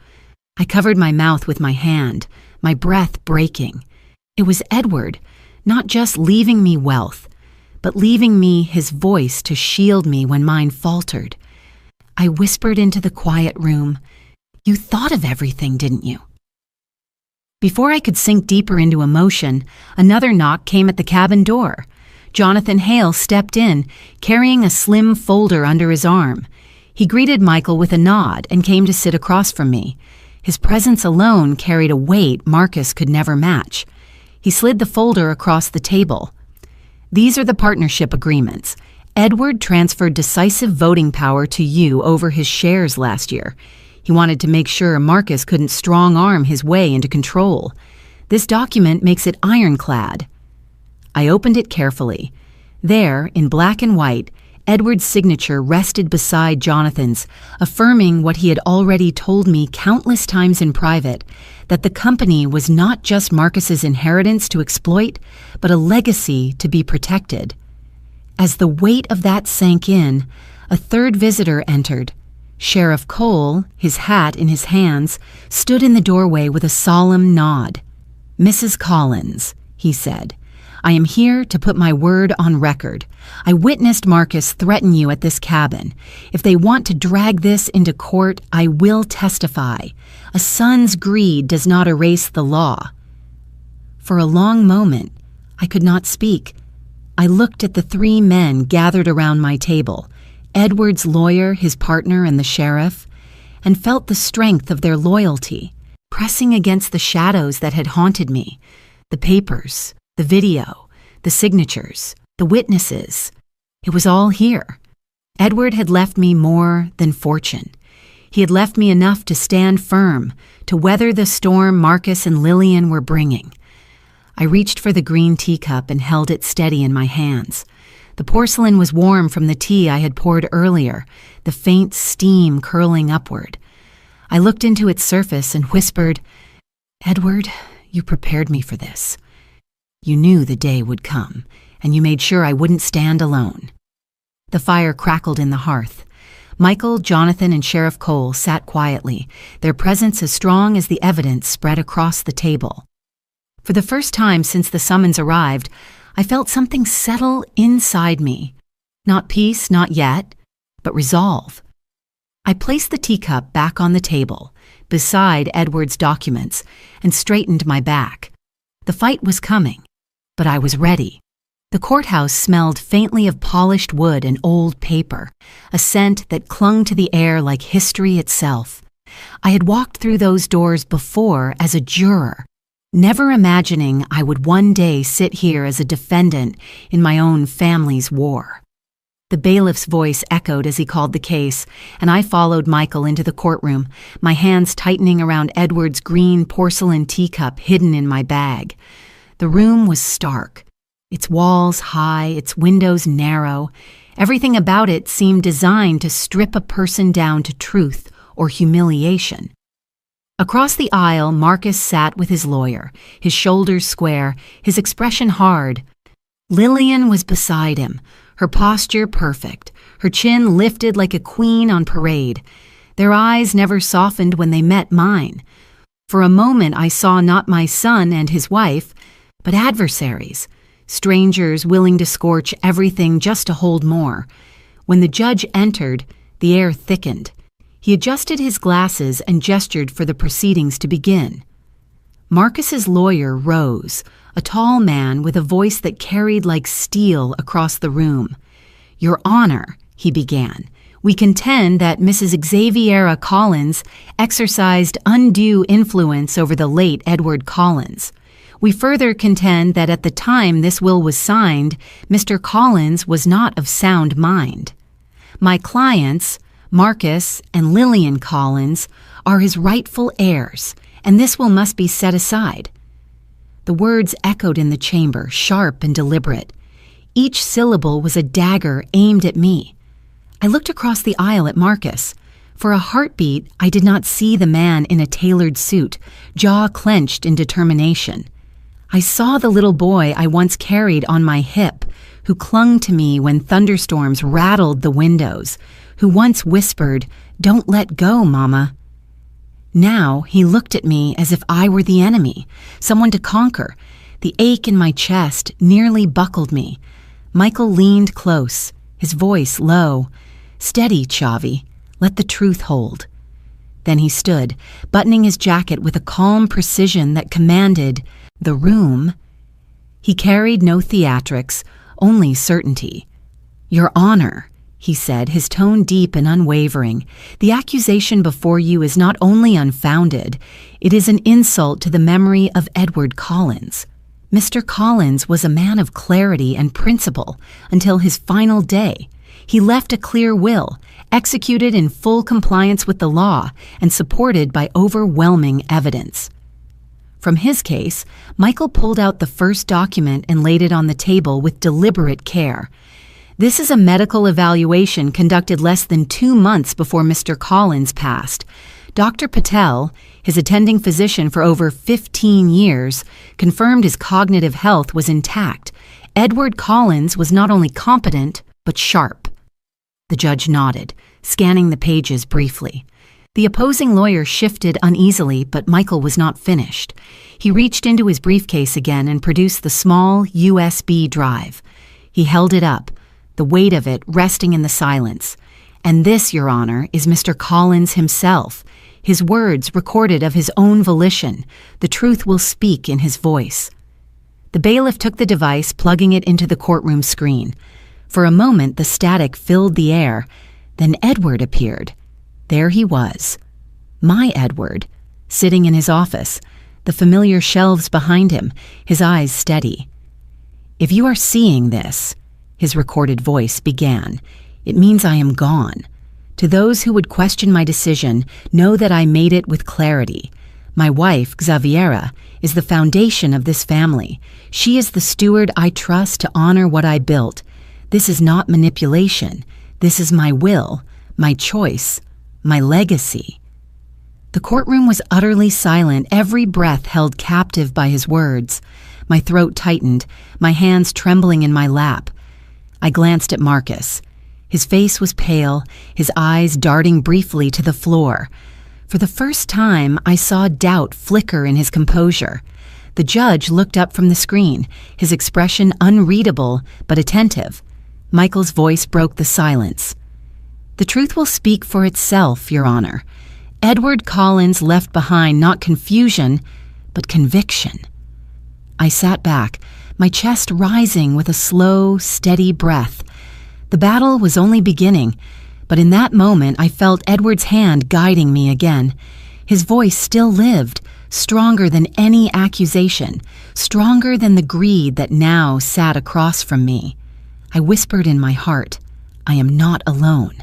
I covered my mouth with my hand, my breath breaking. It was Edward, not just leaving me wealth, but leaving me his voice to shield me when mine faltered. I whispered into the quiet room, "You thought of everything, didn't you?" Before I could sink deeper into emotion, another knock came at the cabin door. Jonathan Hale stepped in, carrying a slim folder under his arm. He greeted Michael with a nod and came to sit across from me. His presence alone carried a weight Marcus could never match. He slid the folder across the table. "These are the partnership agreements. Edward transferred decisive voting power to you over his shares last year. He wanted to make sure Marcus couldn't strong-arm his way into control. This document makes it ironclad." I opened it carefully. There, in black and white, Edward's signature rested beside Jonathan's, affirming what he had already told me countless times in private, that the company was not just Marcus's inheritance to exploit, but a legacy to be protected. As the weight of that sank in, a third visitor entered. Sheriff Cole, his hat in his hands, stood in the doorway with a solemn nod. "Mrs. Collins," he said, "I am here to put my word on record. I witnessed Marcus threaten you at this cabin. If they want to drag this into court, I will testify. A son's greed does not erase the law." For a long moment, I could not speak. I looked at the three men gathered around my table, Edward's lawyer, his partner, and the sheriff, and felt the strength of their loyalty, pressing against the shadows that had haunted me. The papers, the video, the signatures, the witnesses. It was all here. Edward had left me more than fortune. He had left me enough to stand firm, to weather the storm Marcus and Lillian were bringing. I reached for the green teacup and held it steady in my hands. The porcelain was warm from the tea I had poured earlier, the faint steam curling upward. I looked into its surface and whispered, "Edward, you prepared me for this. You knew the day would come, and you made sure I wouldn't stand alone." The fire crackled in the hearth. Michael, Jonathan, and Sheriff Cole sat quietly, their presence as strong as the evidence spread across the table. For the first time since the summons arrived, I felt something settle inside me. Not peace, not yet, but resolve. I placed the teacup back on the table, beside Edward's documents, and straightened my back. The fight was coming, but I was ready. The courthouse smelled faintly of polished wood and old paper, a scent that clung to the air like history itself. I had walked through those doors before as a juror, never imagining I would one day sit here as a defendant in my own family's war. The bailiff's voice echoed as he called the case, and I followed Michael into the courtroom, my hands tightening around Edward's green porcelain teacup hidden in my bag. The room was stark, its walls high, its windows narrow. Everything about it seemed designed to strip a person down to truth or humiliation. Across the aisle, Marcus sat with his lawyer, his shoulders square, his expression hard. Lillian was beside him, her posture perfect, her chin lifted like a queen on parade. Their eyes never softened when they met mine. For a moment I saw not my son and his wife, but adversaries, strangers willing to scorch everything just to hold more. When the judge entered, the air thickened. He adjusted his glasses and gestured for the proceedings to begin. Marcus's lawyer rose, a tall man with a voice that carried like steel across the room. "Your Honor," he began, "we contend that Mrs. Xaviera Collins exercised undue influence over the late Edward Collins. We further contend that at the time this will was signed, Mr. Collins was not of sound mind. My clients, Marcus and Lillian Collins, are his rightful heirs, and this will must be set aside." The words echoed in the chamber, sharp and deliberate. Each syllable was a dagger aimed at me. I looked across the aisle at Marcus. For a heartbeat, I did not see the man in a tailored suit, jaw clenched in determination. I saw the little boy I once carried on my hip, who clung to me when thunderstorms rattled the windows, who once whispered, "Don't let go, Mama." Now he looked at me as if I were the enemy, someone to conquer. The ache in my chest nearly buckled me. Michael leaned close, his voice low. "Steady, Chavi. Let the truth hold." Then he stood, buttoning his jacket with a calm precision that commanded the room. He carried no theatrics, only certainty. "Your Honor," he said, his tone deep and unwavering, "the accusation before you is not only unfounded, it is an insult to the memory of Edward Collins. Mr. Collins was a man of clarity and principle until his final day. He left a clear will, executed in full compliance with the law and supported by overwhelming evidence." From his case, Michael pulled out the first document and laid it on the table with deliberate care. "This is a medical evaluation conducted less than 2 months before Mr. Collins passed. Dr. Patel, his attending physician for over 15 years, confirmed his cognitive health was intact. Edward Collins was not only competent, but sharp." The judge nodded, scanning the pages briefly. The opposing lawyer shifted uneasily, but Michael was not finished. He reached into his briefcase again and produced the small USB drive. He held it up, the weight of it resting in the silence. "And this, Your Honor, is Mr. Collins himself. His words recorded of his own volition. The truth will speak in his voice." The bailiff took the device, plugging it into the courtroom screen. For a moment, the static filled the air. Then Edward appeared. There he was. My Edward, sitting in his office, the familiar shelves behind him, his eyes steady. "If you are seeing this," his recorded voice began, "it means I am gone. To those who would question my decision, know that I made it with clarity. My wife, Xaviera, is the foundation of this family. She is the steward I trust to honor what I built. This is not manipulation. This is my will, my choice, my legacy." The courtroom was utterly silent, every breath held captive by his words. My throat tightened, my hands trembling in my lap. I glanced at Marcus. His face was pale, his eyes darting briefly to the floor. For the first time, I saw doubt flicker in his composure. The judge looked up from the screen, his expression unreadable but attentive. Michael's voice broke the silence. "The truth will speak for itself, Your Honor. Edward Collins left behind not confusion, but conviction." I sat back, my chest rising with a slow, steady breath. The battle was only beginning, but in that moment I felt Edward's hand guiding me again. His voice still lived, stronger than any accusation, stronger than the greed that now sat across from me. I whispered in my heart, "I am not alone,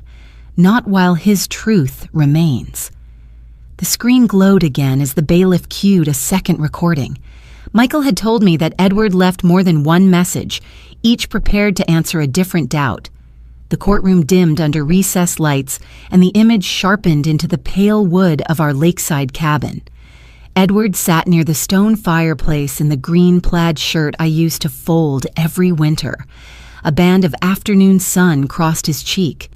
not while his truth remains." The screen glowed again as the bailiff cued a second recording. Michael had told me that Edward left more than one message, each prepared to answer a different doubt. The courtroom dimmed under recessed lights, and the image sharpened into the pale wood of our lakeside cabin. Edward sat near the stone fireplace in the green plaid shirt I used to fold every winter. A band of afternoon sun crossed his cheek.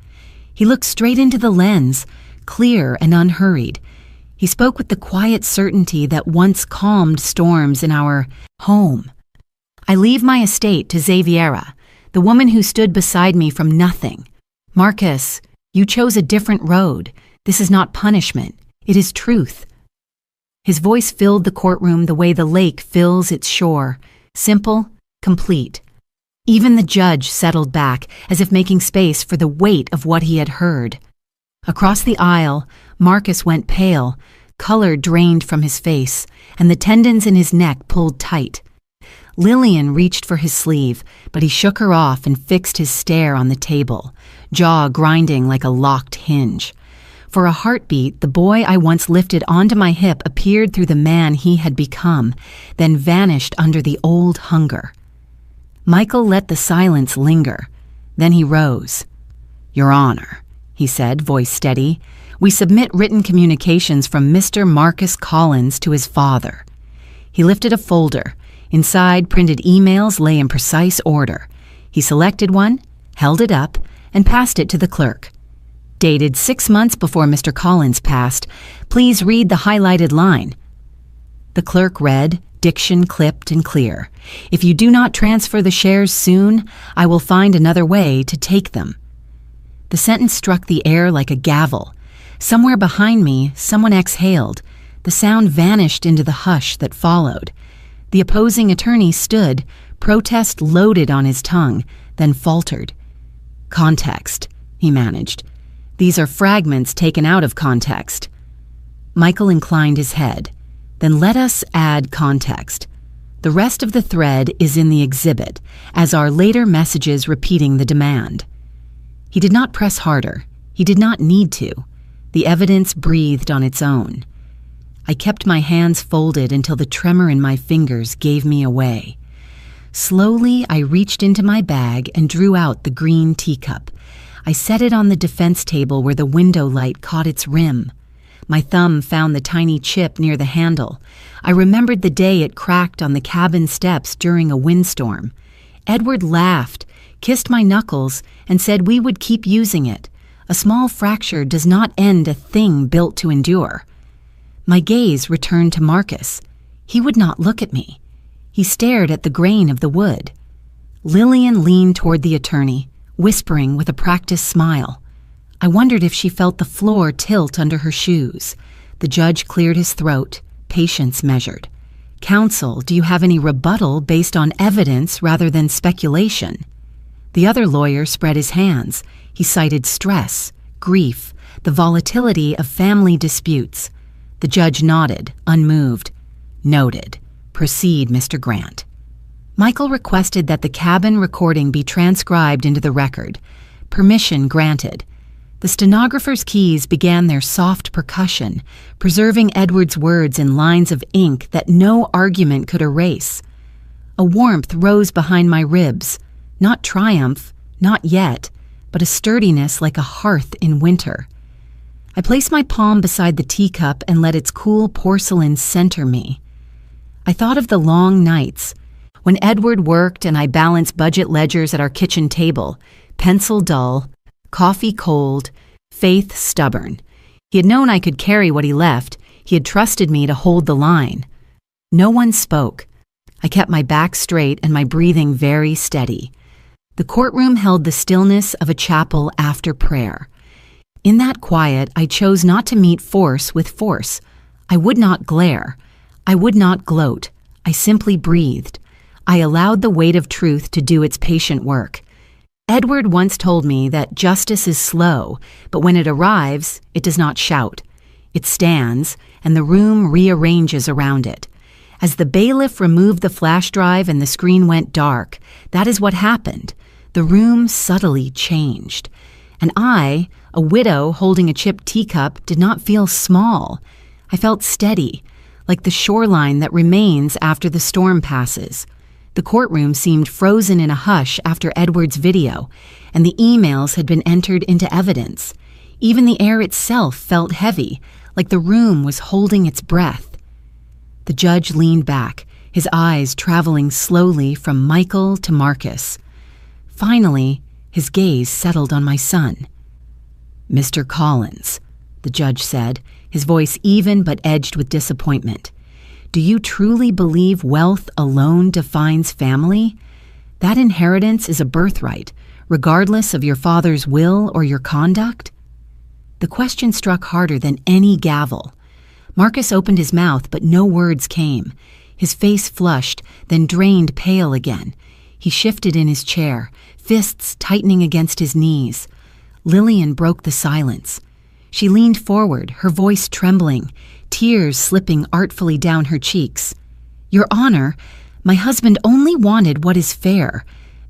He looked straight into the lens, clear and unhurried. He spoke with the quiet certainty that once calmed storms in our home. "I leave my estate to Xaviera, the woman who stood beside me from nothing. Marcus, you chose a different road. This is not punishment. It is truth." His voice filled the courtroom the way the lake fills its shore, simple, complete. Even the judge settled back, as if making space for the weight of what he had heard. Across the aisle, Marcus went pale, color drained from his face, and the tendons in his neck pulled tight. Lillian reached for his sleeve, but he shook her off and fixed his stare on the table, jaw grinding like a locked hinge. For a heartbeat, the boy I once lifted onto my hip appeared through the man he had become, then vanished under the old hunger. Michael let the silence linger. Then he rose. "Your Honor," he said, voice steady, "we submit written communications from Mr. Marcus Collins to his father." He lifted a folder. Inside, printed emails lay in precise order. He selected one, held it up, and passed it to the clerk. "Dated 6 months before Mr. Collins passed. Please read the highlighted line." The clerk read, diction clipped and clear. "If you do not transfer the shares soon, I will find another way to take them." The sentence struck the air like a gavel. Somewhere behind me, someone exhaled. The sound vanished into the hush that followed. The opposing attorney stood, protest loaded on his tongue, then faltered. "Context," he managed. "These are fragments taken out of context." Michael inclined his head. "Then let us add context. The rest of the thread is in the exhibit, as are later messages repeating the demand." He did not press harder. He did not need to. The evidence breathed on its own. I kept my hands folded until the tremor in my fingers gave me away. Slowly, I reached into my bag and drew out the green teacup. I set it on the defense table where the window light caught its rim. My thumb found the tiny chip near the handle. I remembered the day it cracked on the cabin steps during a windstorm. Edward laughed, kissed my knuckles, and said we would keep using it. A small fracture does not end a thing built to endure. My gaze returned to Marcus. He would not look at me. He stared at the grain of the wood. Lillian leaned toward the attorney, whispering with a practiced smile. I wondered if she felt the floor tilt under her shoes. The judge cleared his throat, patience measured. "Counsel, do you have any rebuttal based on evidence rather than speculation?" The other lawyer spread his hands. He cited stress, grief, the volatility of family disputes. The judge nodded, unmoved. "Noted. Proceed, Mr. Grant." Michael requested that the cabin recording be transcribed into the record. Permission granted. The stenographer's keys began their soft percussion, preserving Edward's words in lines of ink that no argument could erase. A warmth rose behind my ribs. Not triumph, not yet, but a sturdiness like a hearth in winter. I placed my palm beside the teacup and let its cool porcelain center me. I thought of the long nights, when Edward worked and I balanced budget ledgers at our kitchen table, pencil dull, coffee cold, faith stubborn. He had known I could carry what he left. He had trusted me to hold the line. No one spoke. I kept my back straight and my breathing very steady. The courtroom held the stillness of a chapel after prayer. In that quiet, I chose not to meet force with force. I would not glare. I would not gloat. I simply breathed. I allowed the weight of truth to do its patient work. Edward once told me that justice is slow, but when it arrives, it does not shout. It stands, and the room rearranges around it. As the bailiff removed the flash drive and the screen went dark, that is what happened. The room subtly changed. And I, a widow holding a chipped teacup, did not feel small. I felt steady, like the shoreline that remains after the storm passes. The courtroom seemed frozen in a hush after Edward's video, and the emails had been entered into evidence. Even the air itself felt heavy, like the room was holding its breath. The judge leaned back, his eyes traveling slowly from Michael to Marcus. Finally, his gaze settled on my son. "Mr. Collins," the judge said, his voice even but edged with disappointment. "Do you truly believe wealth alone defines family? That inheritance is a birthright, regardless of your father's will or your conduct?" The question struck harder than any gavel. Marcus opened his mouth, but no words came. His face flushed, then drained pale again. He shifted in his chair, fists tightening against his knees. Lillian broke the silence. She leaned forward, her voice trembling, tears slipping artfully down her cheeks. "Your Honor, my husband only wanted what is fair.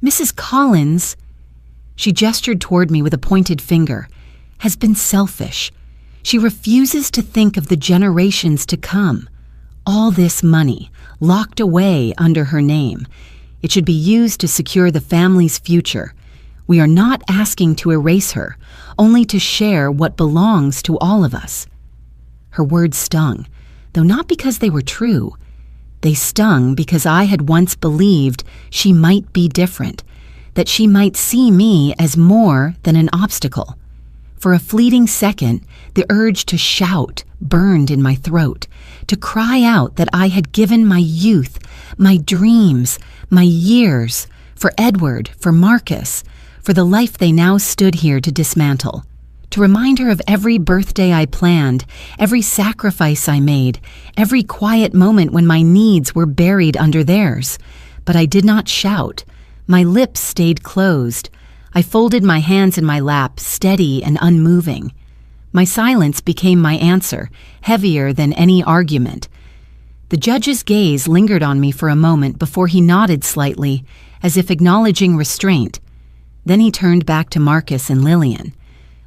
Mrs. Collins," she gestured toward me with a pointed finger, "has been selfish. She refuses to think of the generations to come. All this money, locked away under her name. It should be used to secure the family's future. We are not asking to erase her, only to share what belongs to all of us. Her words stung, though not because they were true. They stung because I had once believed she might be different, that she might see me as more than an obstacle. For a fleeting second, the urge to shout burned in my throat, to cry out that I had given my youth, my dreams, my years, for Edward, for Marcus, for the life they now stood here to dismantle. To remind her of every birthday I planned, every sacrifice I made, every quiet moment when my needs were buried under theirs. But I did not shout. My lips stayed closed. I folded my hands in my lap, steady and unmoving. My silence became my answer, heavier than any argument. The judge's gaze lingered on me for a moment before he nodded slightly, as if acknowledging restraint. Then he turned back to Marcus and Lillian.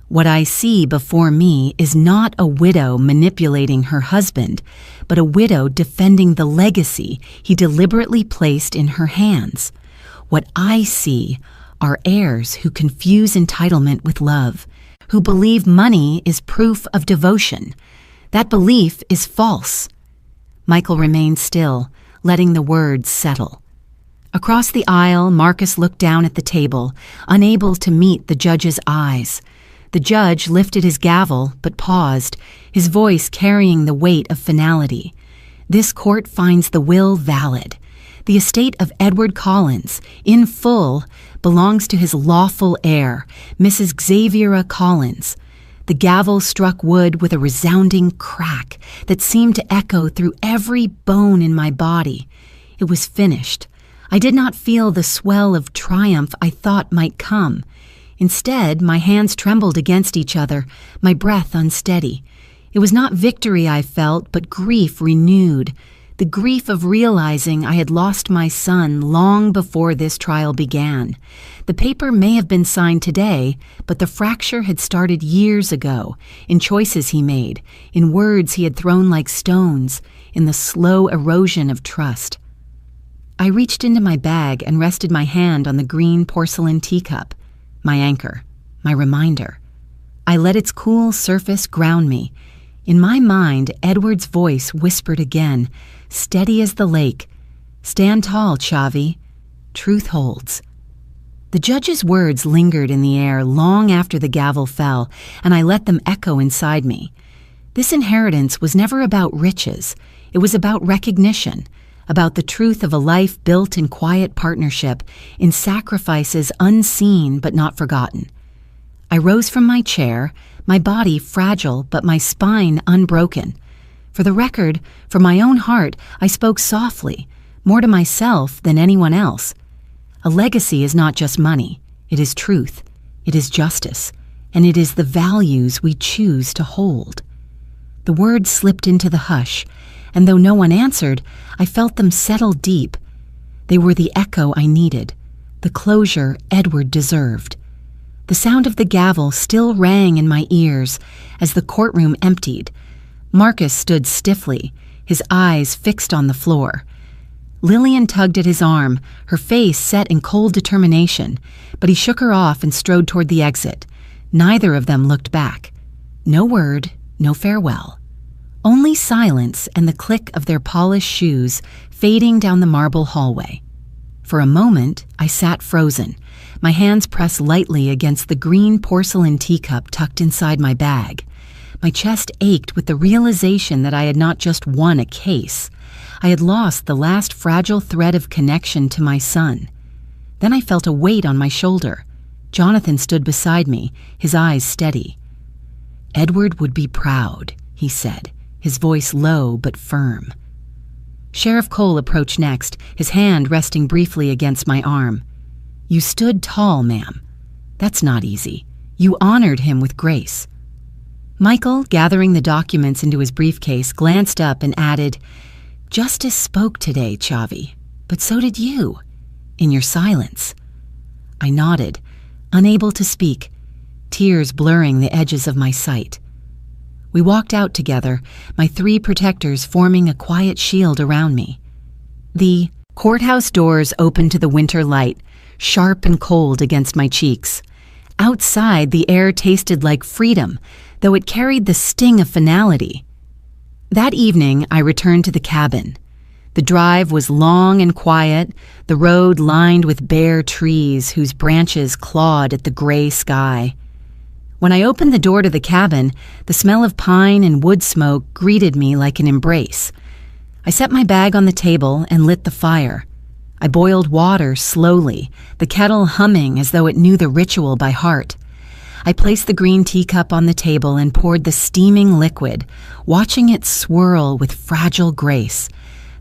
What I see before me is not a widow manipulating her husband, but a widow defending the legacy he deliberately placed in her hands. What I see are heirs who confuse entitlement with love, who believe money is proof of devotion. That belief is false. Michael remained still, letting the words settle. Across the aisle, Marcus looked down at the table, unable to meet the judge's eyes. The judge lifted his gavel, but paused, his voice carrying the weight of finality. This court finds the will valid. The estate of Edward Collins, in full, belongs to his lawful heir, Mrs. Xaviera Collins. The gavel struck wood with a resounding crack that seemed to echo through every bone in my body. It was finished. I did not feel the swell of triumph I thought might come. Instead, my hands trembled against each other, my breath unsteady. It was not victory I felt, but grief renewed, the grief of realizing I had lost my son long before this trial began. The paper may have been signed today, but the fracture had started years ago, in choices he made, in words he had thrown like stones, in the slow erosion of trust. I reached into my bag and rested my hand on the green porcelain teacup, my anchor, my reminder. I let its cool surface ground me. In my mind, Edward's voice whispered again, steady as the lake, "Stand tall, Chavi. Truth holds." The judge's words lingered in the air long after the gavel fell, and I let them echo inside me. This inheritance was never about riches. It was about recognition, about the truth of a life built in quiet partnership, in sacrifices unseen but not forgotten. I rose from my chair, my body fragile but my spine unbroken. For the record, for my own heart, I spoke softly, more to myself than anyone else. A legacy is not just money. It is truth, it is justice, and it is the values we choose to hold. The words slipped into the hush, and though no one answered, I felt them settle deep. They were the echo I needed, the closure Edward deserved. The sound of the gavel still rang in my ears as the courtroom emptied. Marcus stood stiffly, his eyes fixed on the floor. Lillian tugged at his arm, her face set in cold determination, but he shook her off and strode toward the exit. Neither of them looked back. No word, no farewell. Only silence and the click of their polished shoes fading down the marble hallway. For a moment, I sat frozen, my hands pressed lightly against the green porcelain teacup tucked inside my bag. My chest ached with the realization that I had not just won a case. I had lost the last fragile thread of connection to my son. Then I felt a weight on my shoulder. Jonathan stood beside me, his eyes steady. "Edward would be proud," he said, his voice low but firm. Sheriff Cole approached next, his hand resting briefly against my arm. "You stood tall, ma'am. That's not easy. You honored him with grace." Michael, gathering the documents into his briefcase, glanced up and added, "Justice spoke today, Chavi, but so did you, in your silence." I nodded, unable to speak, tears blurring the edges of my sight. We walked out together, my 3 protectors forming a quiet shield around me. The courthouse doors opened to the winter light, sharp and cold against my cheeks. Outside, the air tasted like freedom, though it carried the sting of finality. That evening, I returned to the cabin. The drive was long and quiet, the road lined with bare trees whose branches clawed at the gray sky. When I opened the door to the cabin, the smell of pine and wood smoke greeted me like an embrace. I set my bag on the table and lit the fire. I boiled water slowly, the kettle humming as though it knew the ritual by heart. I placed the green teacup on the table and poured the steaming liquid, watching it swirl with fragile grace.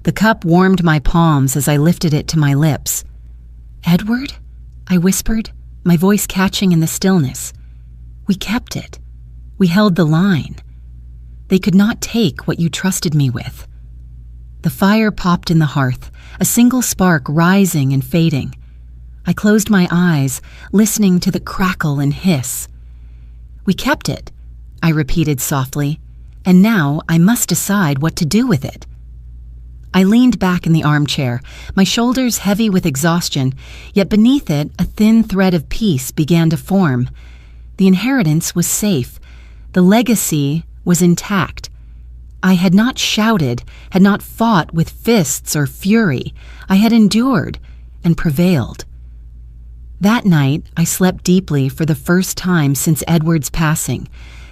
The cup warmed my palms as I lifted it to my lips. "Edward?" I whispered, my voice catching in the stillness. "We kept it. We held the line. They could not take what you trusted me with." The fire popped in the hearth, a single spark rising and fading. I closed my eyes, listening to the crackle and hiss. "We kept it," I repeated softly, "and now I must decide what to do with it." I leaned back in the armchair, my shoulders heavy with exhaustion, yet beneath it a thin thread of peace began to form. The inheritance was safe. The legacy was intact. I had not shouted, had not fought with fists or fury. I had endured and prevailed. That night, I slept deeply for the first time since Edward's passing.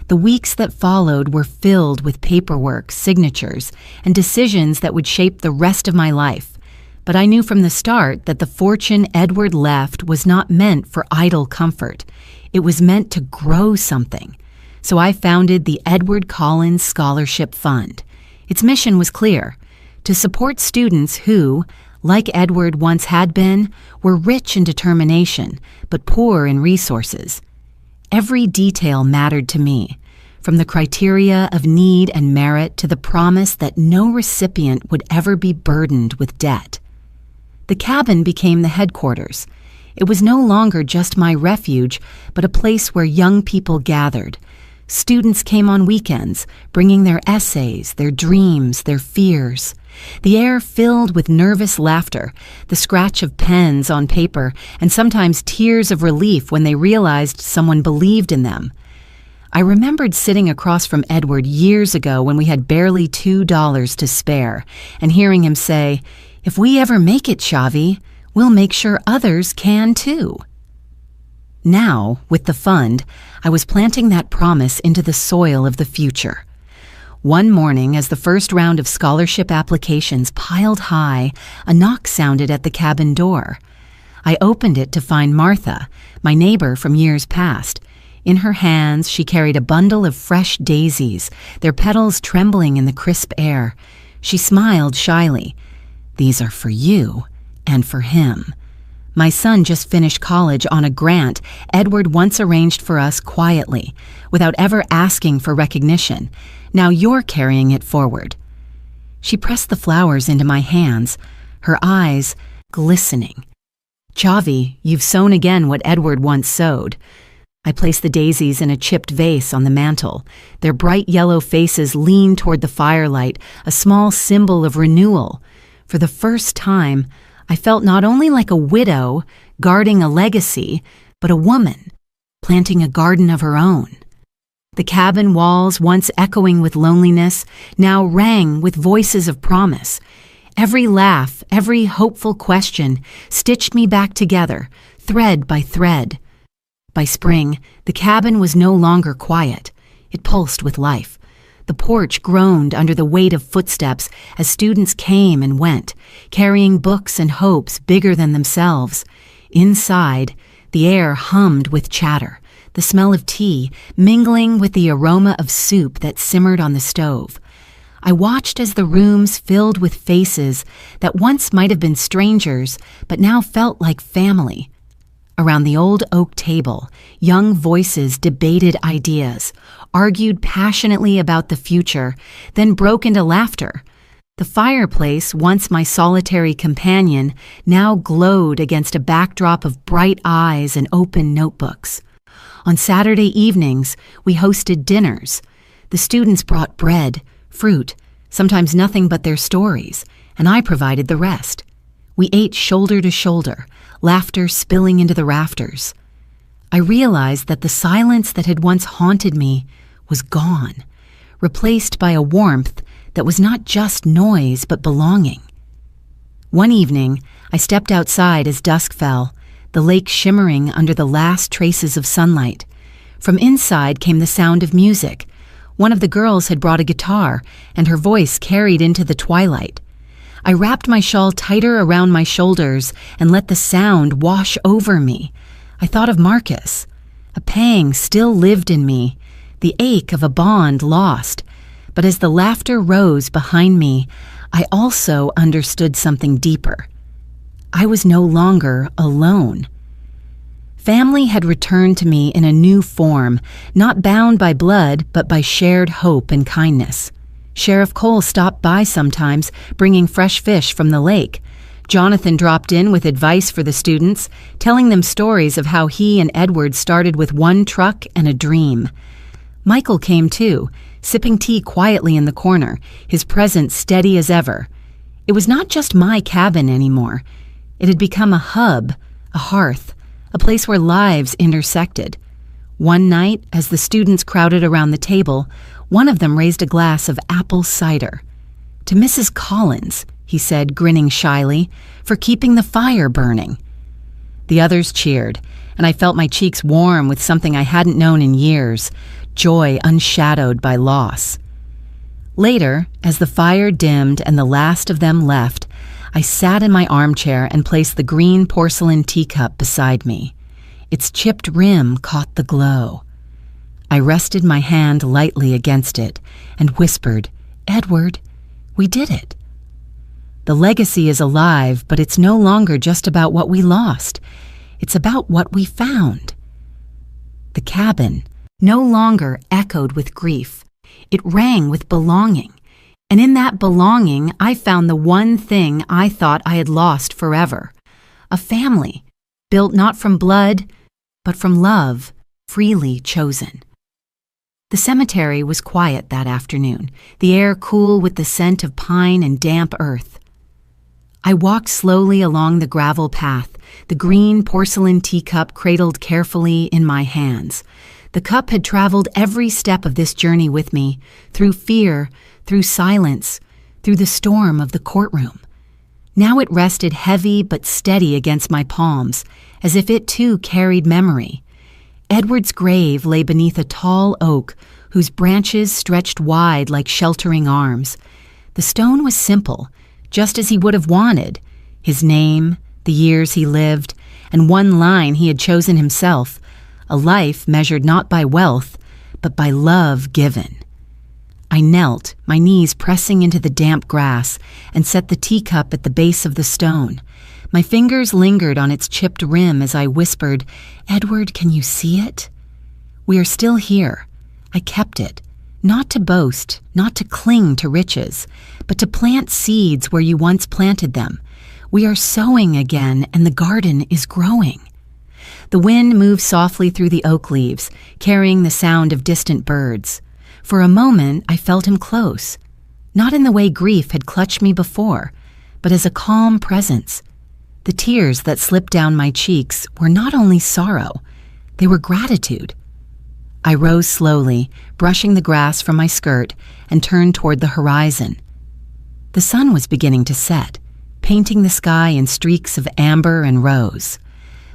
The weeks that followed were filled with paperwork, signatures, and decisions that would shape the rest of my life. But I knew from the start that the fortune Edward left was not meant for idle comfort. It was meant to grow something. So I founded the Edward Collins Scholarship Fund. Its mission was clear: to support students who, like Edward once had been, were rich in determination, but poor in resources. Every detail mattered to me, from the criteria of need and merit to the promise that no recipient would ever be burdened with debt. The cabin became the headquarters. It was no longer just my refuge, but a place where young people gathered. Students came on weekends, bringing their essays, their dreams, their fears. The air filled with nervous laughter, the scratch of pens on paper, and sometimes tears of relief when they realized someone believed in them. I remembered sitting across from Edward years ago when we had barely $2 to spare, and hearing him say, "If we ever make it, Xavi, we'll make sure others can too." Now, with the fund, I was planting that promise into the soil of the future. One morning, as the first round of scholarship applications piled high, a knock sounded at the cabin door. I opened it to find Martha, my neighbor from years past. In her hands, she carried a bundle of fresh daisies, their petals trembling in the crisp air. She smiled shyly. "These are for you and for him. My son just finished college on a grant Edward once arranged for us quietly, without ever asking for recognition. Now you're carrying it forward." She pressed the flowers into my hands, her eyes glistening. "Xavi, you've sown again what Edward once sowed." I placed the daisies in a chipped vase on the mantel. Their bright yellow faces leaned toward the firelight, a small symbol of renewal. For the first time, I felt not only like a widow guarding a legacy, but a woman planting a garden of her own. The cabin walls, once echoing with loneliness, now rang with voices of promise. Every laugh, every hopeful question stitched me back together, thread by thread. By spring, the cabin was no longer quiet. It pulsed with life. The porch groaned under the weight of footsteps as students came and went, carrying books and hopes bigger than themselves. Inside, the air hummed with chatter, the smell of tea mingling with the aroma of soup that simmered on the stove. I watched as the rooms filled with faces that once might have been strangers, but now felt like family. Around the old oak table, young voices debated ideas, argued passionately about the future, then broke into laughter. The fireplace, once my solitary companion, now glowed against a backdrop of bright eyes and open notebooks. On Saturday evenings, we hosted dinners. The students brought bread, fruit, sometimes nothing but their stories, and I provided the rest. We ate shoulder to shoulder, laughter spilling into the rafters. I realized that the silence that had once haunted me was gone, replaced by a warmth that was not just noise but belonging. One evening, I stepped outside as dusk fell, the lake shimmering under the last traces of sunlight. From inside came the sound of music. One of the girls had brought a guitar, and her voice carried into the twilight. I wrapped my shawl tighter around my shoulders and let the sound wash over me. I thought of Marcus. A pang still lived in me, the ache of a bond lost. But as the laughter rose behind me, I also understood something deeper. I was no longer alone. Family had returned to me in a new form, not bound by blood, but by shared hope and kindness. Sheriff Cole stopped by sometimes, bringing fresh fish from the lake. Jonathan dropped in with advice for the students, telling them stories of how he and Edward started with one truck and a dream. Michael came too, sipping tea quietly in the corner, his presence steady as ever. It was not just my cabin anymore. It had become a hub, a hearth, a place where lives intersected. One night, as the students crowded around the table, one of them raised a glass of apple cider. "To Mrs. Collins," he said, grinning shyly, "for keeping the fire burning." The others cheered, and I felt my cheeks warm with something I hadn't known in years, joy unshadowed by loss. Later, as the fire dimmed and the last of them left, I sat in my armchair and placed the green porcelain teacup beside me. Its chipped rim caught the glow. I rested my hand lightly against it and whispered, "Edward, we did it." The legacy is alive, but it's no longer just about what we lost. It's about what we found. The cabin no longer echoed with grief. It rang with belonging. And in that belonging, I found the one thing I thought I had lost forever. A family, built not from blood, but from love, freely chosen. The cemetery was quiet that afternoon, the air cool with the scent of pine and damp earth. I walked slowly along the gravel path, the green porcelain teacup cradled carefully in my hands. The cup had traveled every step of this journey with me, through fear, through silence, through the storm of the courtroom. Now it rested heavy but steady against my palms, as if it too carried memory. Edward's grave lay beneath a tall oak whose branches stretched wide like sheltering arms. The stone was simple, just as he would have wanted: his name, the years he lived, and one line he had chosen himself, a life measured not by wealth, but by love given. I knelt, my knees pressing into the damp grass, and set the teacup at the base of the stone. My fingers lingered on its chipped rim as I whispered, "Edward, can you see it? We are still here." I kept it, not to boast, not to cling to riches, but to plant seeds where you once planted them. We are sowing again, and the garden is growing. The wind moved softly through the oak leaves, carrying the sound of distant birds. For a moment, I felt him close, not in the way grief had clutched me before, but as a calm presence. The tears that slipped down my cheeks were not only sorrow, they were gratitude. I rose slowly, brushing the grass from my skirt, and turned toward the horizon. The sun was beginning to set, painting the sky in streaks of amber and rose.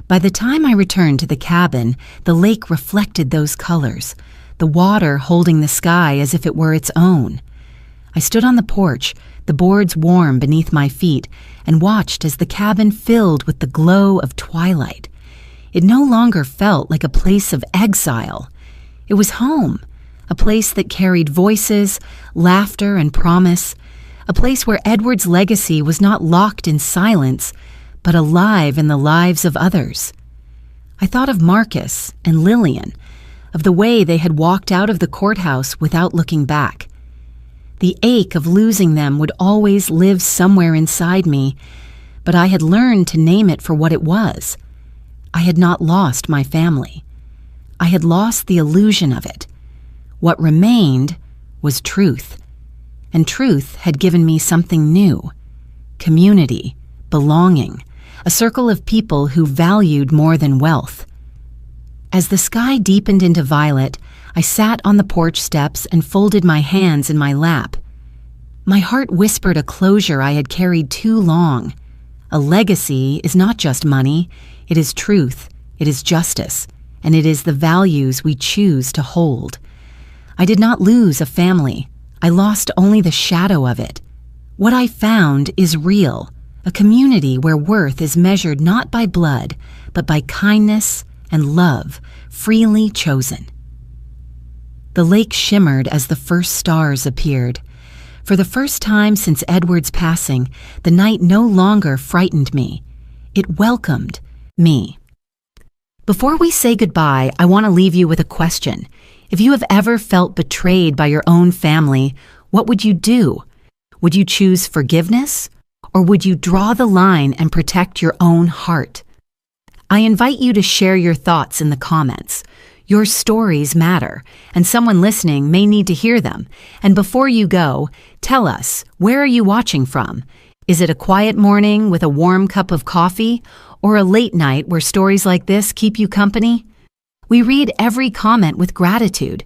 By the time I returned to the cabin, the lake reflected those colors, the water holding the sky as if it were its own. I stood on the porch, the boards warm beneath my feet, and watched as the cabin filled with the glow of twilight. It no longer felt like a place of exile. It was home, a place that carried voices, laughter, and promise, a place where Edward's legacy was not locked in silence, but alive in the lives of others. I thought of Marcus and Lillian, of the way they had walked out of the courthouse without looking back. The ache of losing them would always live somewhere inside me, but I had learned to name it for what it was. I had not lost my family. I had lost the illusion of it. What remained was truth. And truth had given me something new: community, belonging, a circle of people who valued more than wealth. As the sky deepened into violet, I sat on the porch steps and folded my hands in my lap. My heart whispered a closure I had carried too long. A legacy is not just money, it is truth, it is justice, and it is the values we choose to hold. I did not lose a family. I lost only the shadow of it. What I found is real, a community where worth is measured not by blood, but by kindness and love, freely chosen. The lake shimmered as the first stars appeared. For the first time since Edward's passing, the night no longer frightened me. It welcomed me. Before we say goodbye, I want to leave you with a question. If you have ever felt betrayed by your own family, what would you do? Would you choose forgiveness? Or would you draw the line and protect your own heart? I invite you to share your thoughts in the comments. Your stories matter, and someone listening may need to hear them. And before you go, tell us, where are you watching from? Is it a quiet morning with a warm cup of coffee, or a late night where stories like this keep you company? We read every comment with gratitude.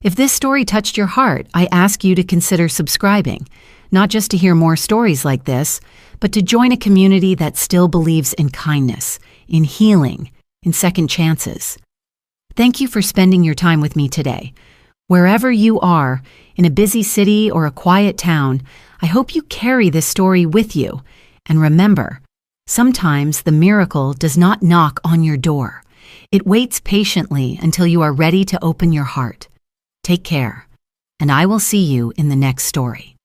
If this story touched your heart, I ask you to consider subscribing, not just to hear more stories like this, but to join a community that still believes in kindness, in healing, in second chances. Thank you for spending your time with me today. Wherever you are, in a busy city or a quiet town, I hope you carry this story with you. And remember, sometimes the miracle does not knock on your door. It waits patiently until you are ready to open your heart. Take care, and I will see you in the next story.